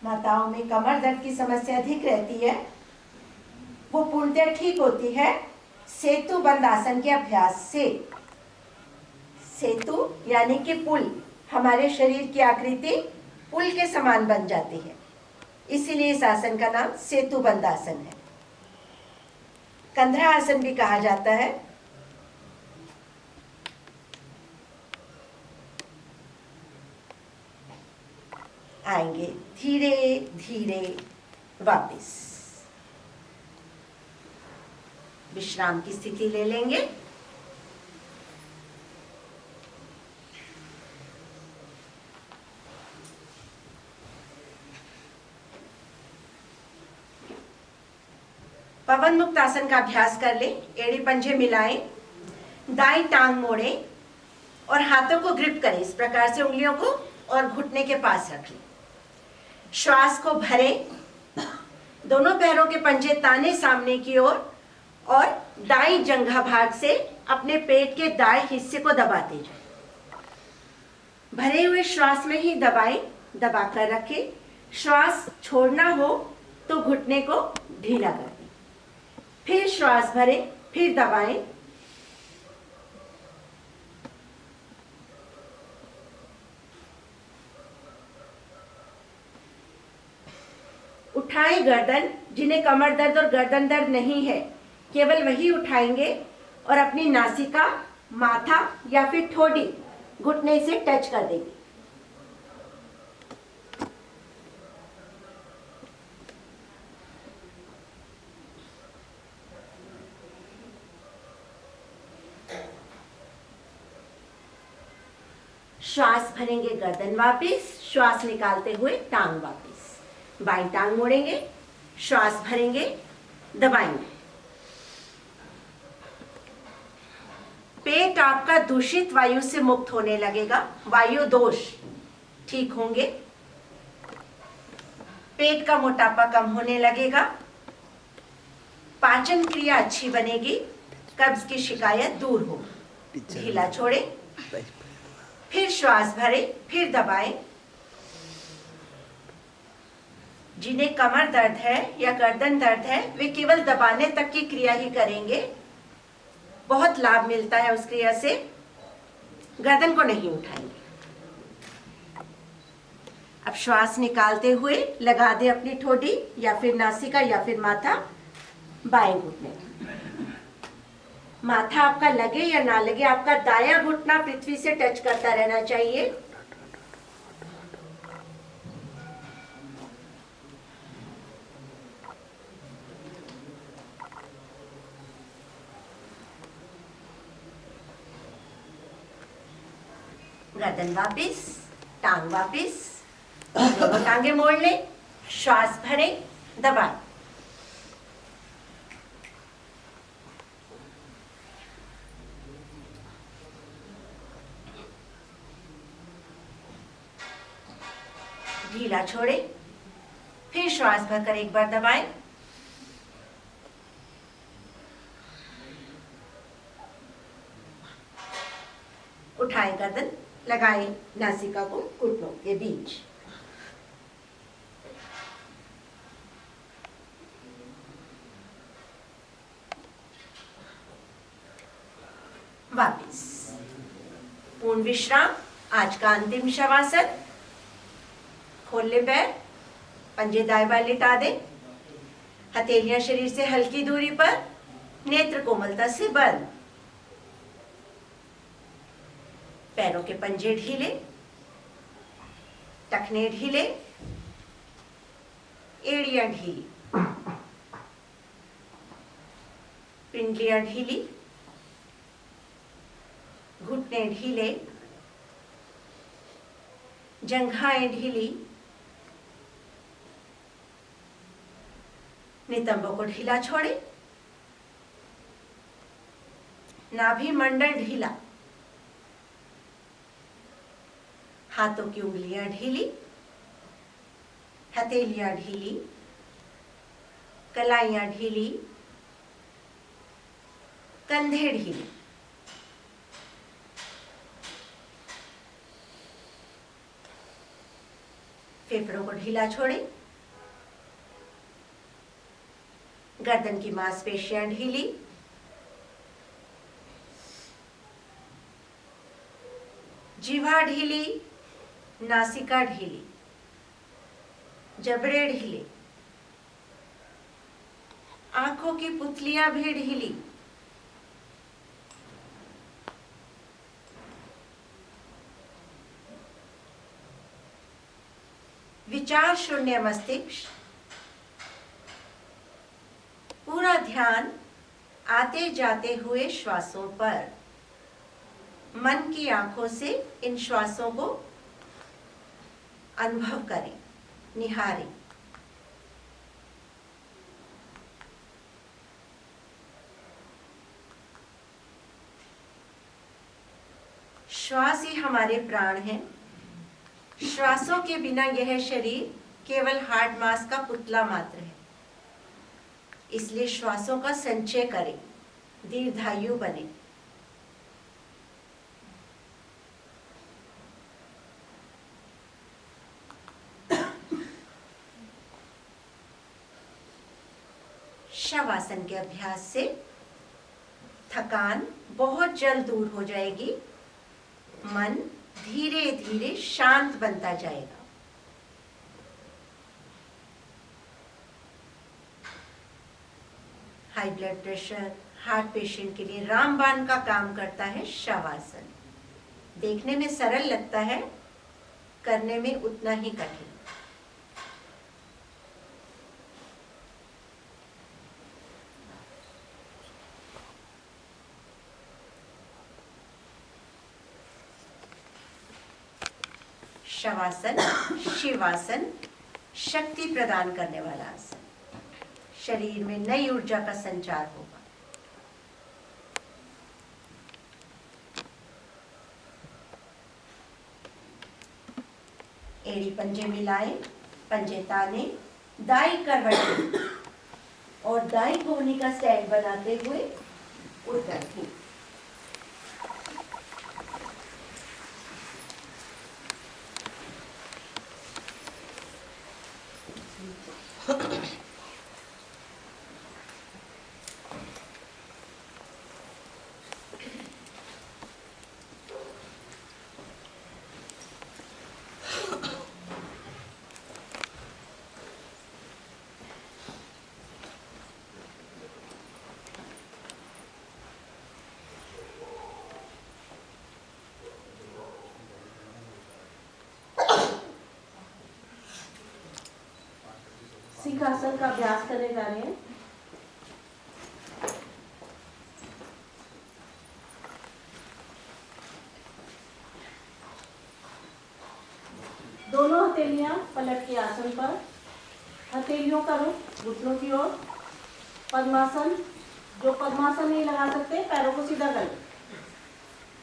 माताओं में कमर दर्द की समस्या अधिक रहती है, वो पूर्णतः ठीक होती है सेतु बंध आसन के अभ्यास से। सेतु यानी कि पुल, हमारे शरीर की आकृति पुल के समान बन जाती है, इसीलिए इस आसन का नाम सेतु बंध आसन है। कंधरा आसन भी कहा जाता है। आएंगे धीरे धीरे वापस। विश्राम की स्थिति ले लेंगे। पवन मुक्त आसन का अभ्यास कर लें। एड़ी पंजे मिलाएं, दाईं टांग मोड़ें और हाथों को ग्रिप करें। इस प्रकार से उंगलियों को और घुटने के पास रख लें। श्वास को भरें। दोनों पैरों के पंजे ताने सामने की ओर और दाईं जंघा भाग से अपने पेट के दाएं हिस्से को दबाते जाएं। भरे हुए श्वास में ही दबाएं, दबाकर रखें। श्वास छोड़ना हो तो घुटने को ढीला कर दें। फिर श्वास भरें, फिर दबाएं। उठाएं गर्दन। जिन्हें कमर दर्द और गर्दन दर्द नहीं है, केवल वही उठाएंगे और अपनी नासिका, माथा या फिर ठोडी घुटने से टच कर देंगे। श्वास भरेंगे, गर्दन वापस। श्वास निकालते हुए टांग वापस। बाईं टांग मोड़ेंगे, श्वास भरेंगे, दबाएंगे। पेट आपका दूषित वायु से मुक्त होने लगेगा। वायु दोष ठीक होंगे। पेट का मोटापा कम होने लगेगा। पाचन क्रिया अच्छी बनेगी। कब्ज की शिकायत दूर होगी। ढीला छोड़े, फिर श्वास भरे, फिर दबाएं। जिन्हें कमर दर्द है या गर्दन दर्द है, वे केवल दबाने तक की क्रिया ही करेंगे। बहुत लाभ मिलता है उस क्रिया से। गर्दन को नहीं उठाएंगे। अब श्वास निकालते हुए लगा दे अपनी ठोडी या फिर नासिका या फिर माथा बाएं घुटने। माथा आपका लगे या ना लगे, आपका दायां घुटना पृथ्वी से टच करता रहना चाहिए। गर्दन वापिस, टांग वापिस। दोनों टांगे मोड़ लें। श्वास भरें, दबाएं। ढीला छोड़े, फिर श्वास भरकर एक बार दबाएं। उठाएं गर्दन, लगाएं नासिका को घुटनों के बीच। वापस पूर्ण विश्राम। आज का अंतिम शवासन। खोल ले पैर, पंजे दाएं बाएं लिटा दे, हथेलियां शरीर से हल्की दूरी पर, नेत्र कोमलता से बंद। पैरों के पंजे ढीले, टखने ढीले, एड़ियां ढीली, पिंडलियां ढीली, घुटने ढीले, जंघाएं ढीली, नितंबों को ढीला छोड़े, नाभि मंडल ढीला, हाथों की उंगलियां ढीली, हथेलियां ढीली, कलाइयां ढीली, कंधे ढीले। फेफड़ों को ढीला छोड़े, गर्दन की मांसपेशियां ढीली, जीवा ढीली, नासिका ढीली, जबड़े ढीले, आंखों की पुतलियां भी ढीली, विचार शून्य मस्तिष्क, पूरा ध्यान आते जाते हुए श्वासों पर। मन की आंखों से इन श्वासों को अनुभव करें, निहारें। श्वास ही हमारे प्राण हैं। श्वासों के बिना यह शरीर केवल हार्ड मास का पुतला मात्र है। इसलिए श्वासों का संचय करें, दीर्घायु बने। शवासन के अभ्यास से थकान बहुत जल्द दूर हो जाएगी। मन धीरे धीरे शांत बनता जाएगा। High blood pressure, heart patient के लिए रामबाण का काम करता है शवासन। देखने में सरल लगता है, करने में उतना ही कठिन। शवासन शिवासन, शक्ति प्रदान करने वाला आसन। शरीर में नई ऊर्जा का संचार होगा। एड़ी पंजे मिलाएं, पंजे ताने, दाई करवट और दाई कोहनी का स्टैंड बनाते हुए उठ बैठें। सिंहासन का अभ्यास करने जा रहे हैं। दोनों हथेलियां पलट के आसन पर, हथेलियों का रुख घुटनों की ओर। पद्मासन, जो पद्मासन नहीं लगा सकते पैरों को सीधा करें।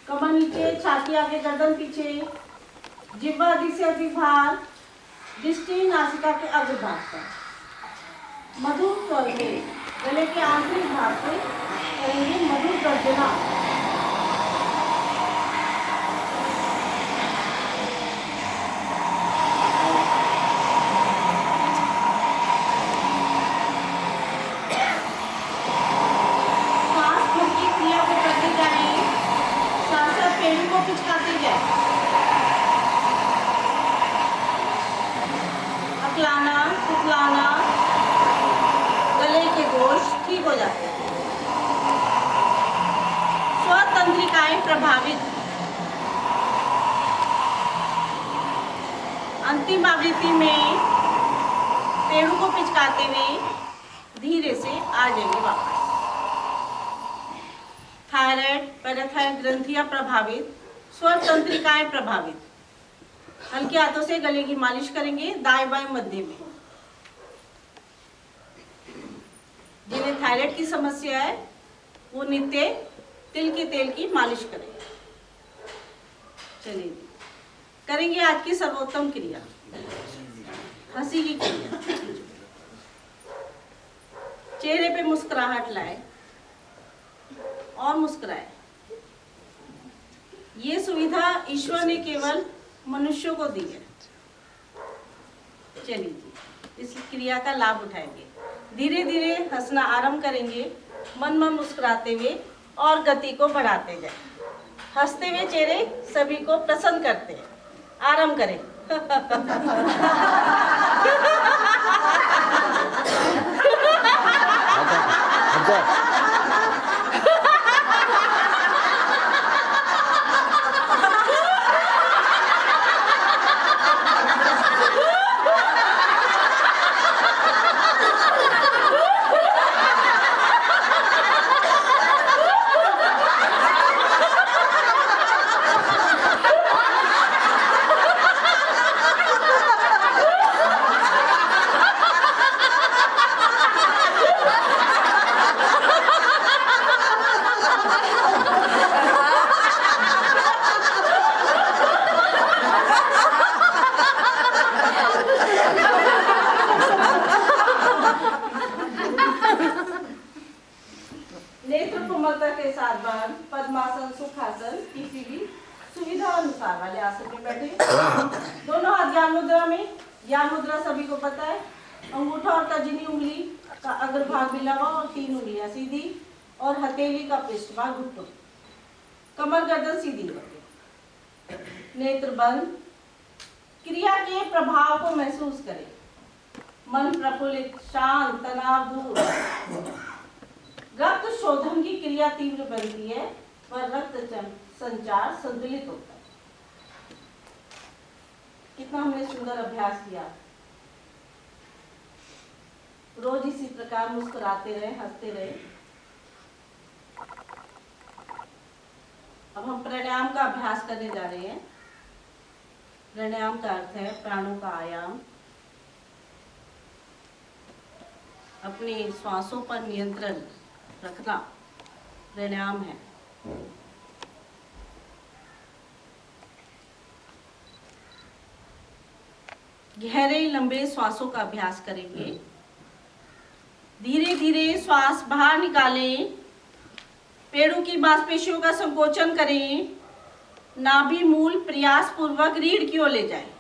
कमर नीचे, छाती आगे, गर्दन पीछे, जिह्वा अधिक से अधिक बाहर, दृष्टि नासिका के अग्रभाग पर। मधुर स्वर में गले के आंतरिक भाग से करेंगे मधुर गर्जना। अकलाना, फुकलाना, गले के दोष ठीक हो जाते हैं। स्वतंत्रिकाएं प्रभावित। अंतिम आवृत्ति में पेड़ों को पिचकाते हुए धीरे से आ जाएंगे वापस। थायराइड, पैराथायरॉइड ग्रंथियां प्रभावित, स्वर तंत्रिकाएं प्रभावित। हल्के हाथों से गले की मालिश करेंगे दाएं बाएं मध्य में। जिन्हें थायराइड की समस्या है वो नित्य तिल के तेल की मालिश करें। चलिए करेंगे आज की सर्वोत्तम क्रिया, हंसी की क्रिया। चेहरे पे मुस्कुराहट लाए और मुस्कुराए। ये सुविधा ईश्वर ने केवल मनुष्यों को दी है। चलिए इस क्रिया का लाभ उठाएंगे। धीरे धीरे हंसना आरंभ करेंगे, मन मन मुस्कुराते हुए और गति को बढ़ाते जाए। हंसते हुए चेहरे सभी को प्रसन्न करते हैं। आरंभ करें। नेत्र कोमलता के साथ बंद पद्मासन, सुखासन, किसी भी सुविधा अनुसार वाले आसन में बैठे। दोनों हाथ ज्ञान मुद्रा में। ज्ञान मुद्रा सभी को पता है। अंगूठा और तर्जनी उंगली का अग्रभाग मिला हुआ और 3 उंगलियां सीधी और हथेली का पृष्ठभाग घुटनों। कमर गर्दन सीधी रखें। नेत्र बंद। क्रिया के प्रभाव को महसूस करें। मन प्रफुल्लित, शांत, तनाव दूर। रक्त शोधन की क्रिया तीव्र बनती है व रक्त संचार संतुलित होता है। कितना हमने सुंदर अभ्यास किया। रोज इसी प्रकार मुस्कुराते रहे, हंसते रहे। अब हम प्राणायाम का अभ्यास करने जा रहे हैं। प्राणायाम का अर्थ है प्राणों का आयाम। अपने श्वासों पर नियंत्रण रखना प्राणायाम है। गहरे लंबे श्वासों का अभ्यास करेंगे। धीरे धीरे श्वास बाहर निकालें। पेड़ों की मांसपेशियों का संकोचन करें। नाभि मूल प्रयास पूर्वक रीढ़ की ओर ले जाएं।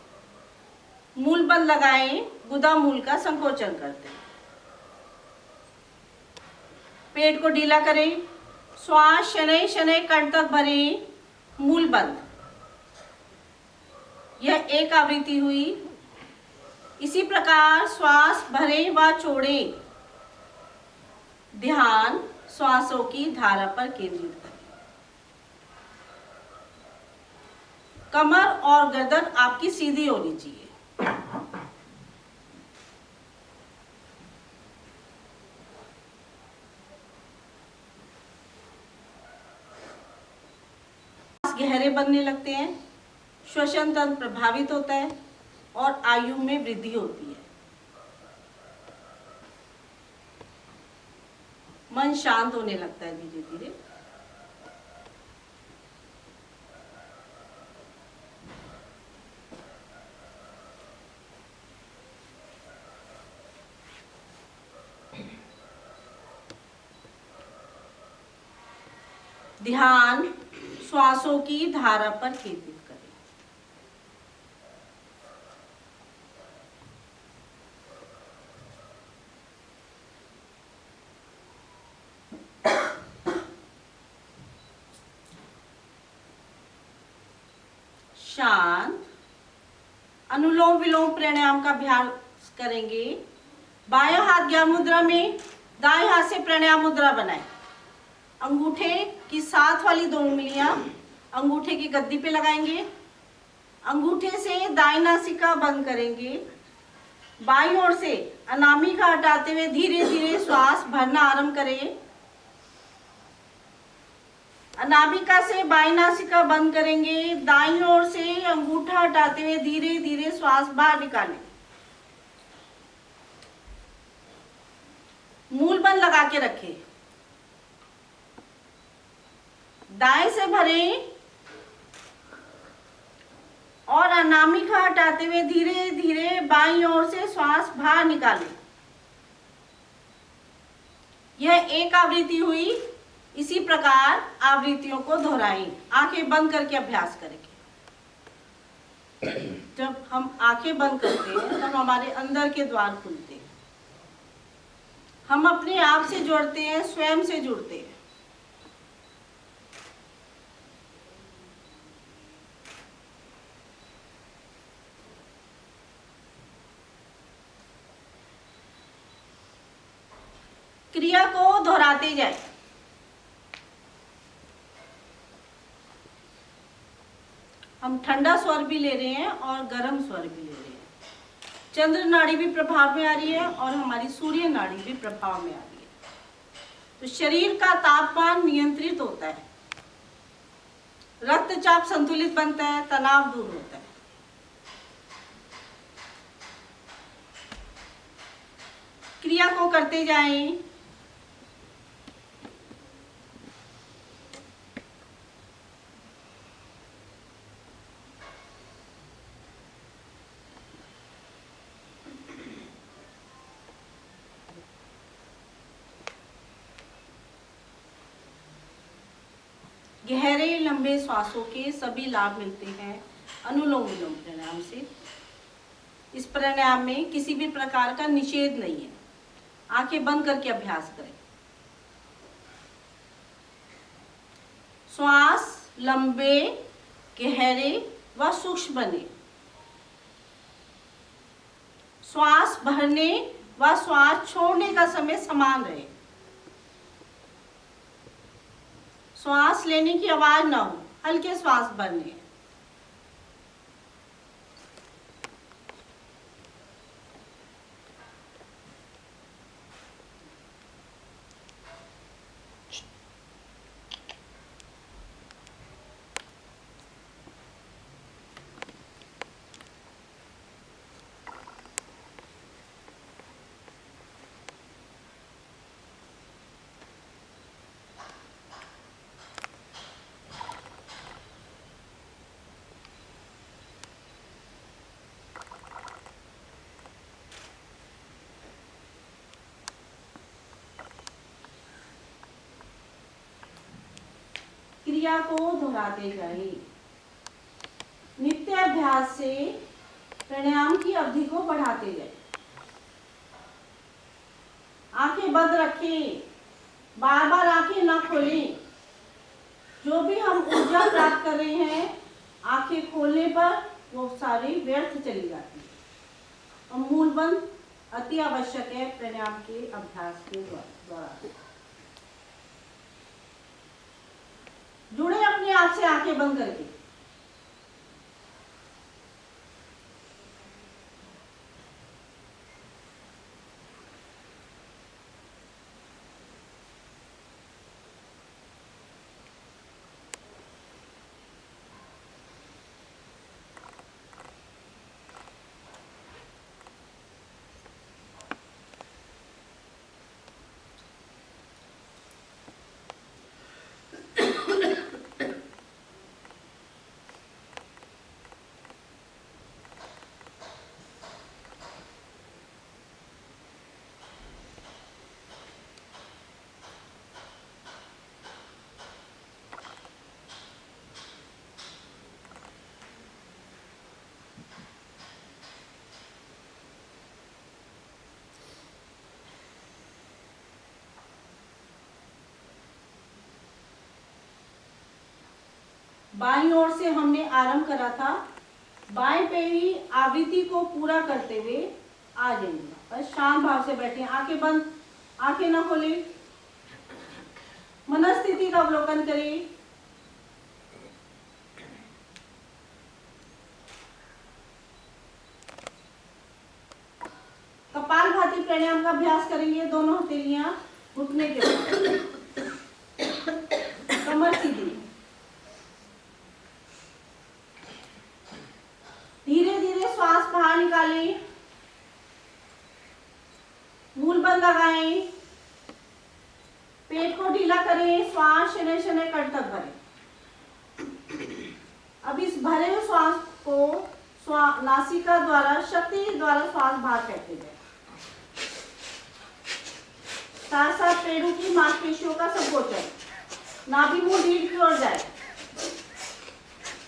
मूल बंद लगाएं। गुदा मूल का संकोचन करते हैं। पेट को ढीला करें। श्वास शनैः शनैः कंठ तक भरें। मूल बंद। यह एक आवृत्ति हुई। इसी प्रकार श्वास भरें व छोड़ें। ध्यान श्वासों की धारा पर केंद्रित करें। कमर और गर्दन आपकी सीधी होनी चाहिए। गहरे बनने लगते हैं। श्वसन तंत्र प्रभावित होता है और आयु में वृद्धि होती है। मन शांत होने लगता है धीरे धीरे। ध्यान श्वासों की धारा पर केंद्रित करें। शांत अनुलोम विलोम प्राणायाम का अभ्यास करेंगे। बायां हाथ ज्ञान मुद्रा में, दाएं हाथ से प्राणायाम मुद्रा बनाएं। अंगूठे की साथ वाली दो उंगलियां अंगूठे की गद्दी पे लगाएंगे। अंगूठे से दाईं नासिका बंद करेंगे। बाईं ओर से अनामिका हटाते हुए धीरे धीरे श्वास भरना आरंभ करें। अनामिका से बाईं नासिका बंद करेंगे। दाईं ओर से अंगूठा हटाते हुए धीरे धीरे श्वास बाहर निकालें। मूल बंद लगा के रखें। दाएं से भरें और अनामिका हटाते हुए धीरे धीरे बाईं ओर से श्वास बाहर निकालें। यह एक आवृत्ति हुई। इसी प्रकार आवृत्तियों को दोहराएं। आंखें बंद करके अभ्यास करेंगे। जब हम आंखें बंद करते हैं तब हमारे अंदर के द्वार खुलते हैं। हम अपने आप से जुड़ते हैं, स्वयं से जुड़ते हैं। क्रिया को दोहराते जाएं। हम ठंडा स्वर भी ले रहे हैं और गर्म स्वर भी ले रहे हैं। चंद्र नाड़ी भी प्रभाव में आ रही है और हमारी सूर्य नाड़ी भी प्रभाव में आ रही है। तो शरीर का तापमान नियंत्रित होता है, रक्तचाप संतुलित बनता है, तनाव दूर होता है। क्रिया को करते जाएं। गहरे लंबे श्वासों के सभी लाभ मिलते हैं अनुलोम विलोम प्राणायाम से। इस प्राणायाम में किसी भी प्रकार का निषेध नहीं है। आंखें बंद करके अभ्यास करें। श्वास लंबे, गहरे व सूक्ष्म बने। श्वास भरने व श्वास छोड़ने का समय समान रहे। श्वास लेने की आवाज ना हो, हल्के श्वास भरने। क्रिया को दोहराते जाएं। नित्य अभ्यास से प्राणायाम की अवधि को बढ़ाते जाएं। आंखें बंद रखें, बार बार आंखें ना खोलें। जो भी हम ऊर्जा प्राप्त कर रहे हैं, आंखें खोलने पर वो सारी व्यर्थ चली जाती है। और मूल बंद अति आवश्यक है प्राणायाम के अभ्यास के द्वारा। जुड़े अपने आप से आंखें बंद करके। बाईं ओर से हमने आरंभ करा था, बाएं पे ही आवृत्ति को पूरा करते हुए आ जाएंगे। बस शांत भाव से बैठे, आंखें बंद, आंखें ना खोले, मनस्थिति का अवलोकन करें। कपालभाति प्राणायाम का अभ्यास करेंगे। दोनों हथेलियां घुटने के ऊपर, कमर सीधी। धीरे धीरे श्वास बाहर निकालें, मूल बंद लगाएं, पेट को ढीला करें, श्वास शनय शनय कट तक भरें। अब इस भरे हुए श्वास को नासिका द्वारा, शक्ति द्वारा श्वास बाहर फेंकते जाए। साथ साथ पेड़ों की मांसपेशियों का संकोचन, नाभि मुंह ढील की ओर जाए।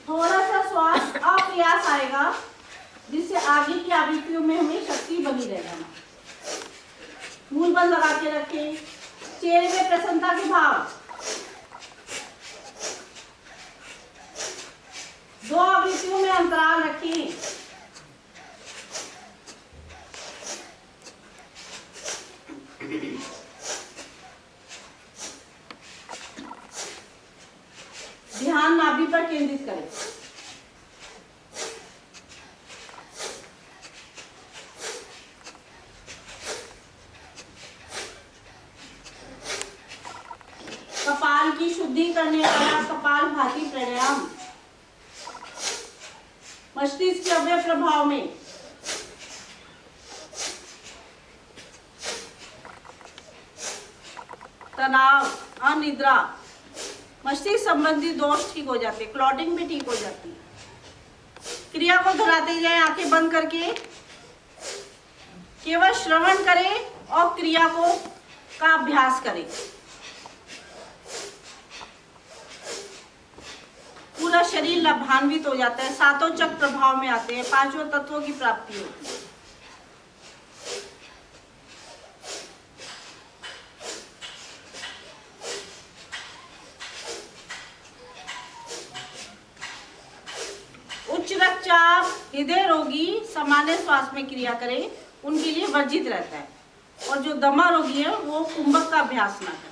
थोड़ा सा श्वास अप्रयास आएगा, जिससे आगे की आवृत्तियों में हमें शक्ति बनी रहेगा। मूल बंद लगा के रखें, चेहरे में प्रसन्नता के भाव। 2 आवृत्तियों में अंतराल रखें। ध्यान नाभि पर केंद्रित करें। कपाल की शुद्धि करने वाला कपालभाति प्राणायाम मस्तिष्क के अवयव प्रभाव में तनाव, अनिद्रा, मस्तिष्क संबंधी दोष ठीक हो जाते, क्लॉटिंग भी ठीक हो जाती है। क्रिया को दोहराते जाए, आंखें बंद करके केवल श्रवण करें और क्रिया का अभ्यास करें। पूरा शरीर लाभान्वित हो जाता है, 7 चक्र प्रभाव में आते हैं, 5 तत्वों की प्राप्ति होती है। उच्च रक्तचाप, हृदय रोगी सामान्य श्वास में क्रिया करें, उनके लिए वर्जित रहता है। और जो दमा रोगी है वो कुंभक का अभ्यास ना करें।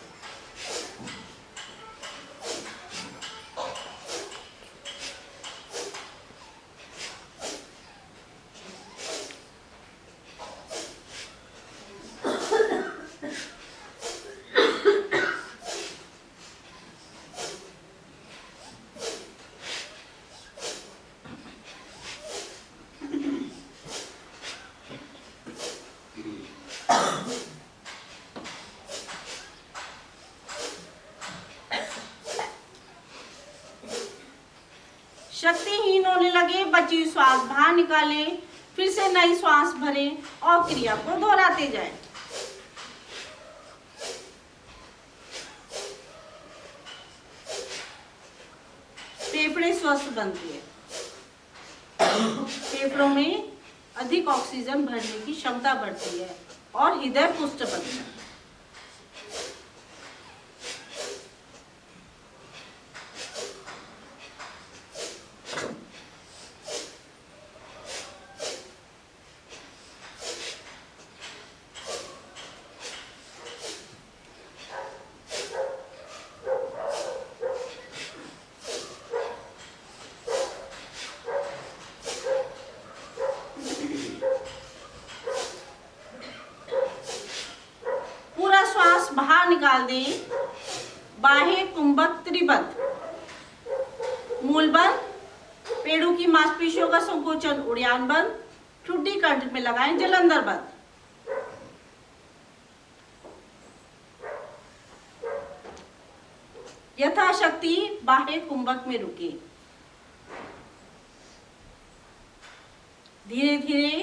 शक्तिहीन होने लगे, बची श्वास बाहर निकालें, फिर से नई श्वास भरें और क्रिया को दोहराते जाएं। फेफड़े स्वस्थ बनती है, फेफड़ों में अधिक ऑक्सीजन भरने की क्षमता बढ़ती है और हृदय पुष्ट बनता है। बाहर निकाल दें। बाह्य कुंभक त्रिबंध, मूल बंद, पेड़ों की मांसपेशियों का संकोचन उड़ान बंद, ठुड्डी कंठ में लगाएं, जलंधर बंद। यथाशक्ति बाह्य कुंभक में रुके। धीरे धीरे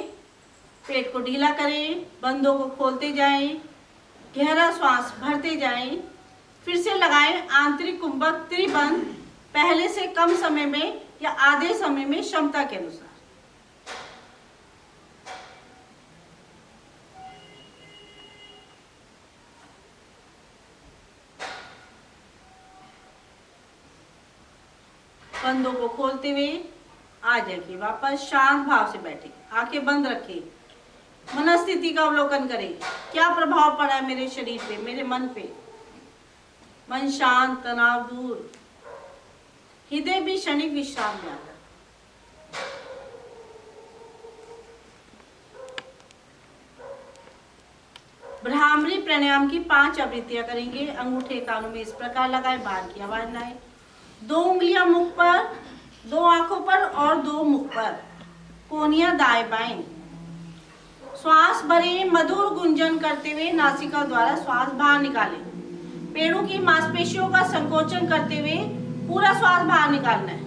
पेट को ढीला करें, बंदों को खोलते जाएं, गहरा श्वास भरते जाएं, फिर से लगाएं आंतरिक कुंभक त्रिबंध, पहले से कम समय में या आधे समय में क्षमता के अनुसार। कंधों को खोलते हुए आ जाइए वापस, शांत भाव से बैठे, आंखें बंद रखें, मनस्थिति का अवलोकन करें। क्या प्रभाव पड़ा है मेरे शरीर पे, मेरे मन पे? मन शांत, तनाव दूर, हृदय भी क्षणिक विश्राम में आता। भ्रामरी प्राणायाम की 5 आवृत्तियां करेंगे। अंगूठे कानों में इस प्रकार लगाए, बाहर की आवाज लाए। 2 उंगलियां मुख पर, 2 आंखों पर और 2 मुख पर, कोनियां दाएं बाएं। श्वास भरे, मधुर गुंजन करते हुए नासिका द्वारा श्वास बाहर निकालें। पेड़ों की मांसपेशियों का संकोचन करते हुए पूरा श्वास बाहर निकालना है।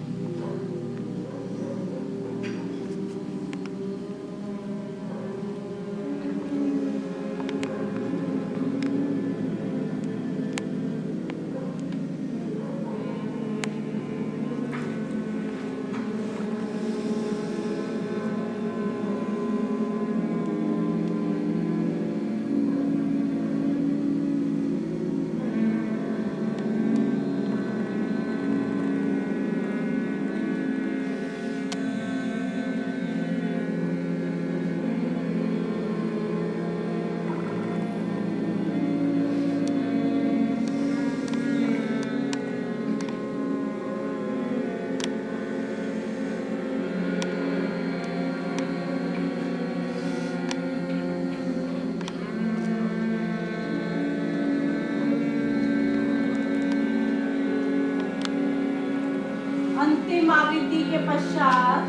अंतिम आवृत्ति के पश्चात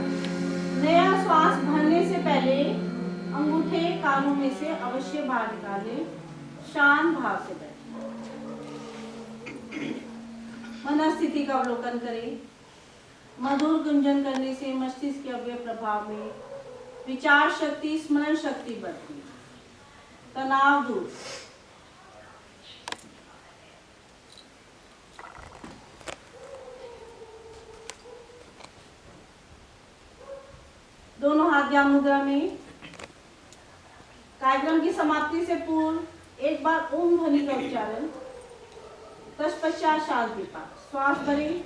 नया श्वास भरने से पहले अंगूठे कानों में से अवश्य बाहर निकालें। शांत भाव से बैठें, मनस्थिति का अवलोकन करें। मधुर गुंजन करने से मस्तिष्क के अवयव प्रभाव में विचार शक्ति, स्मरण शक्ति बढ़ती है, तनाव दूर। दोनों हाथ ध्यान मुद्रा में। कार्यक्रम की समाप्ति से पूर्व एक बार ओम ध्वनि का उच्चारण, तत्पश्चात शांति पाठ। श्वास भरें,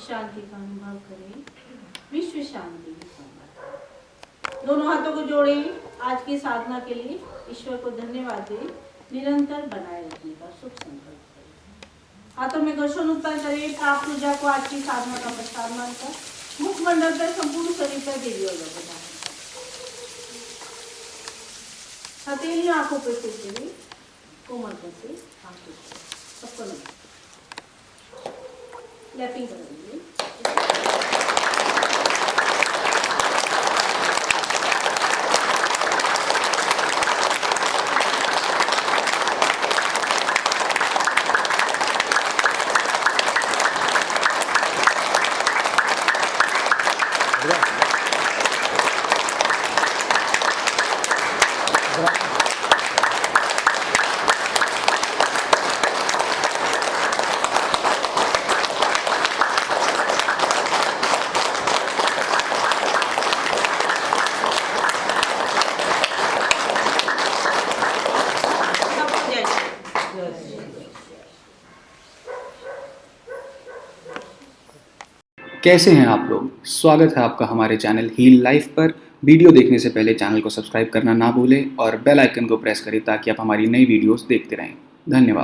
शांति का अनुभव करें। विश्व शांति की संवाद। दोनों हाथों को जोड़ें। आज की साधना के लिए ईश्वर को धन्यवाद दें। निरंतर बनाए रखने का शुभ संकल्प करें। हाथों में घर्षण उत्पन्न करें। प्राप्त ऊर्जा को आज की साधना का प्रसाद मानकर मुखमंडल पर, संपूर्ण शरीर पर देवी और हथेली आंखों पर फेंकते हुए कोमलता से आंखों सबको नमस्कार। लैपिंग करेंगे। कैसे हैं आप लोग? स्वागत है आपका हमारे चैनल हील लाइफ पर। वीडियो देखने से पहले चैनल को सब्सक्राइब करना ना भूलें और बेल आइकन को प्रेस करें ताकि आप हमारी नई वीडियोस देखते रहें। धन्यवाद।